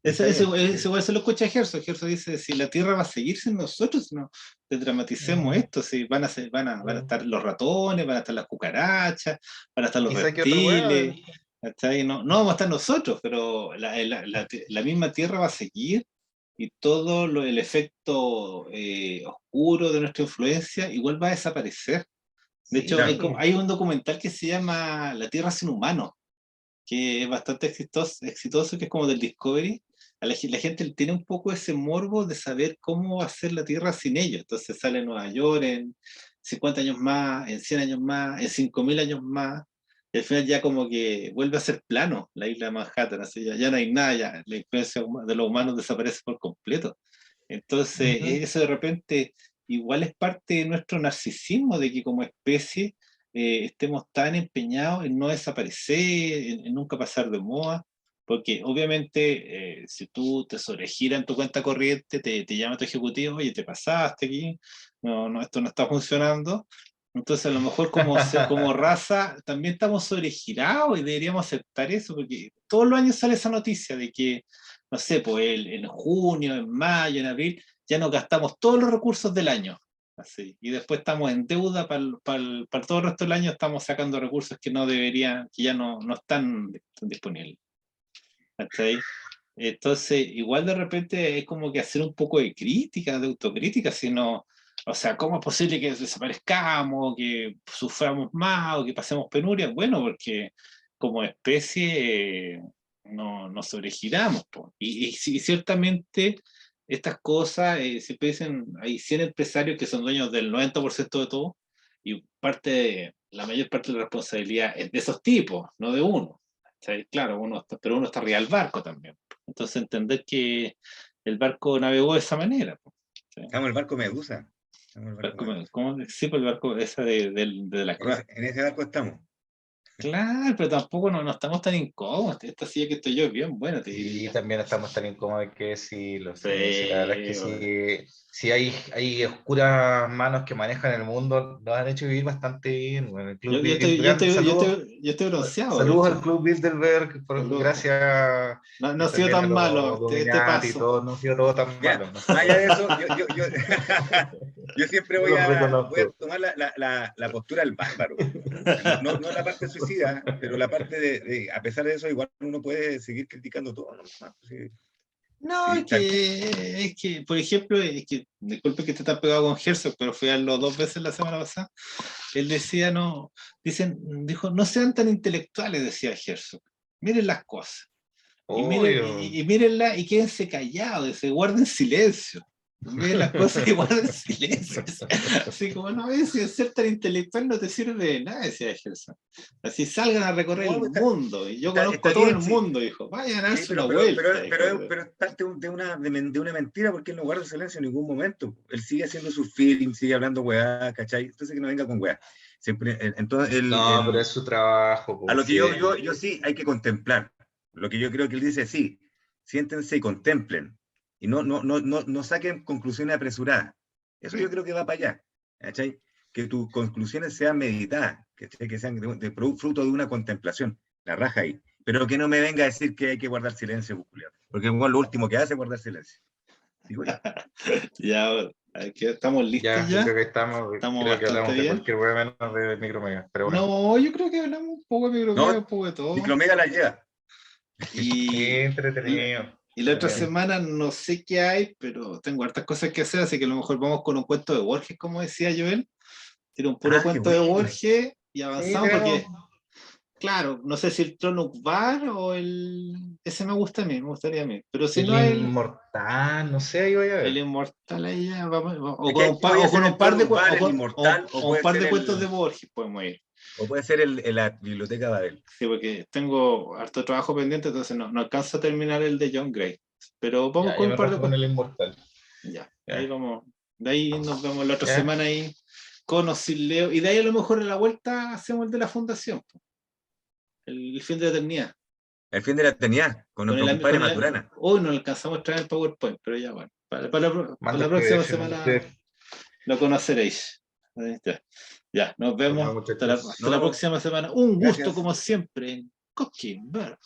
eso, Está bien. eso igual se lo escucha a Gerso. Gerso dice, si la Tierra va a seguir sin nosotros, no dramaticemos Ujú. esto, si van a estar los ratones, van a estar las cucarachas, van a estar los Quizá que otra weá. reptiles, ¿cachai? No vamos a estar nosotros, pero la misma Tierra va a seguir, y todo el efecto oscuro de nuestra influencia igual va a desaparecer. De Sí, hecho, Claro. hay un documental que se llama La Tierra sin humanos, que es bastante exitoso, que es como del Discovery. La gente tiene un poco ese morbo de saber cómo va a ser la Tierra sin ellos. Entonces sale Nueva York en 50 años más, en 100 años más, en 5000 años más, y al final ya como que vuelve a ser plano la isla de Manhattan, así ya no hay nada, ya la influencia de los humanos desaparece por completo. Entonces, Ujú. eso de repente igual es parte de nuestro narcisismo, de que como especie estemos tan empeñados en no desaparecer, en nunca pasar de moda, porque obviamente si tú te sobregiras en tu cuenta corriente, te llama tu ejecutivo, oye, te pasaste aquí, esto no está funcionando. Entonces a lo mejor como raza también estamos sobregirados y deberíamos aceptar eso, porque todos los años sale esa noticia de que, no sé, pues en junio, en mayo, en abril, ya nos gastamos todos los recursos del año. Así. Y después estamos en deuda para todo el resto del año, estamos sacando recursos que no deberían, que ya no están disponibles. ¿Cachai? Entonces, igual de repente es como que hacer un poco de crítica, de autocrítica, sino, o sea, ¿cómo es posible que desaparezcamos, que suframos más o que pasemos penurias? Bueno, porque como especie nos sobregiramos, po. Y ciertamente estas cosas, siempre dicen, hay 100 empresarios que son dueños del 90% de todo, y la mayor parte de la responsabilidad es de esos tipos, no de uno. ¿Cachai? Claro, pero uno está arriba del barco también. Entonces entender que el barco navegó de esa manera. ¿Sí? Estamos en el barco Medusa. Estamos en el barco Medusa. ¿Cómo? Sí, pues el barco esa de la En croa. ese barco estamos. Claro, pero tampoco no estamos tan incómodos. Esta silla que estoy yo es bien buena, te Sí, diría. también estamos tan incómodos que sí, sí, la verdad es que Sí, bueno. sí hay oscuras manos que manejan el mundo, nos han hecho vivir bastante bien. Bueno, el Club Yo, yo, Bilderberg, estoy, yo, estoy, yo, saludos, estoy, yo estoy bronceado, de saludos hecho. al Club Bilderberg, Saludos. gracias, No y ha sido también a tan malo los este Dominati y paso. todo, no ha sido todo tan Mira, malo, no ha más sido allá todo de tan eso, malo. yo siempre Yo voy los a reconozco. tomar la postura del bárbaro. No la parte suicida, pero la parte a pesar de eso, igual uno puede seguir criticando todo. ¿No? Sí, No, sí, por ejemplo, disculpe que esté tan pegado con Herzog, pero fui a verlo 2 veces la semana pasada. Él decía, dijo, no sean tan intelectuales, decía Herzog. Miren las cosas. Y miren, Obvio. y mírenla y quédense callados, dice, guarden silencio. Miren las cosas y guarden silencio. Así como, no, si ser tan intelectual no te sirve de nada, decía Gerson. Así salgan a recorrer no, el mundo. Y yo conozco está todo el bien, sí. mundo, dijo. Vayan a Sí, darse una vuelta, dijo. pero es parte de una mentira porque él no guarda silencio en ningún momento. Él sigue haciendo su feeling, sigue hablando weá, ¿cachai? Entonces que no venga con weá. Siempre, entonces, No, pero es su trabajo, a pues lo que sí. yo sí hay que contemplar. Lo que yo creo que él dice, sí, siéntense y contemplen. Y no saquen conclusiones apresuradas. Eso yo creo que va para allá. ¿cachai? Que tus conclusiones sean meditadas, ¿cachai? Que sean fruto de una contemplación, la raja ahí. Pero que no me venga a decir que hay que guardar silencio, porque igual lo último que hace es guardar silencio. Digo yo. Ya, aquí estamos listos Ya, yo ya. creo que estamos, Estamos creo que bastante hablamos de bien. cualquier hueá menos de Micromega, pero bueno. No, yo creo que hablamos un poco de micromega, un No, poco de todo. Micromega la lleva. Sí, Y, entretenido. y la otra entretenido. semana no sé qué hay, pero tengo hartas cosas que hacer, así que a lo mejor vamos con un cuento de Borges, como decía Joel. Tiene un puro Qué cuento de bueno. Borges y Sí, avanzamos tenemos. porque, claro, no sé si el Trono Bar o el... Ese me gusta a mí, me gustaría a mí. Pero si El no inmortal, no sé, ahí voy a el ver. inmortal ahí ya, o Es con que un, aquí podía o con ser un el par de, Trono Bar, el Inmortal, o un par de cuentos de el, Borges podemos ir. o puede ser la Biblioteca Babel. Sí, porque tengo harto trabajo pendiente, entonces no alcanzo a terminar el de John Gray. Pero vamos Ya, con yo un me par de rajo con cuentos. el inmortal. Ya, ahí Ya, vamos. De ahí nos vemos la otra ya. semana ahí con o sin Leo. Y de ahí a lo mejor en la vuelta hacemos el de la fundación, el fin de la eternidad. El fin de la eternidad, con Con nuestro compadre Maturana. hoy no alcanzamos a traer el PowerPoint, pero ya bueno. Para Manda la el próxima PDF, manda el semana PDF. lo conoceréis. Ahí está. Ya, nos Bueno, vemos muchachos. hasta la No, próxima semana. Un gusto, gracias. como siempre, en Cooking Bear.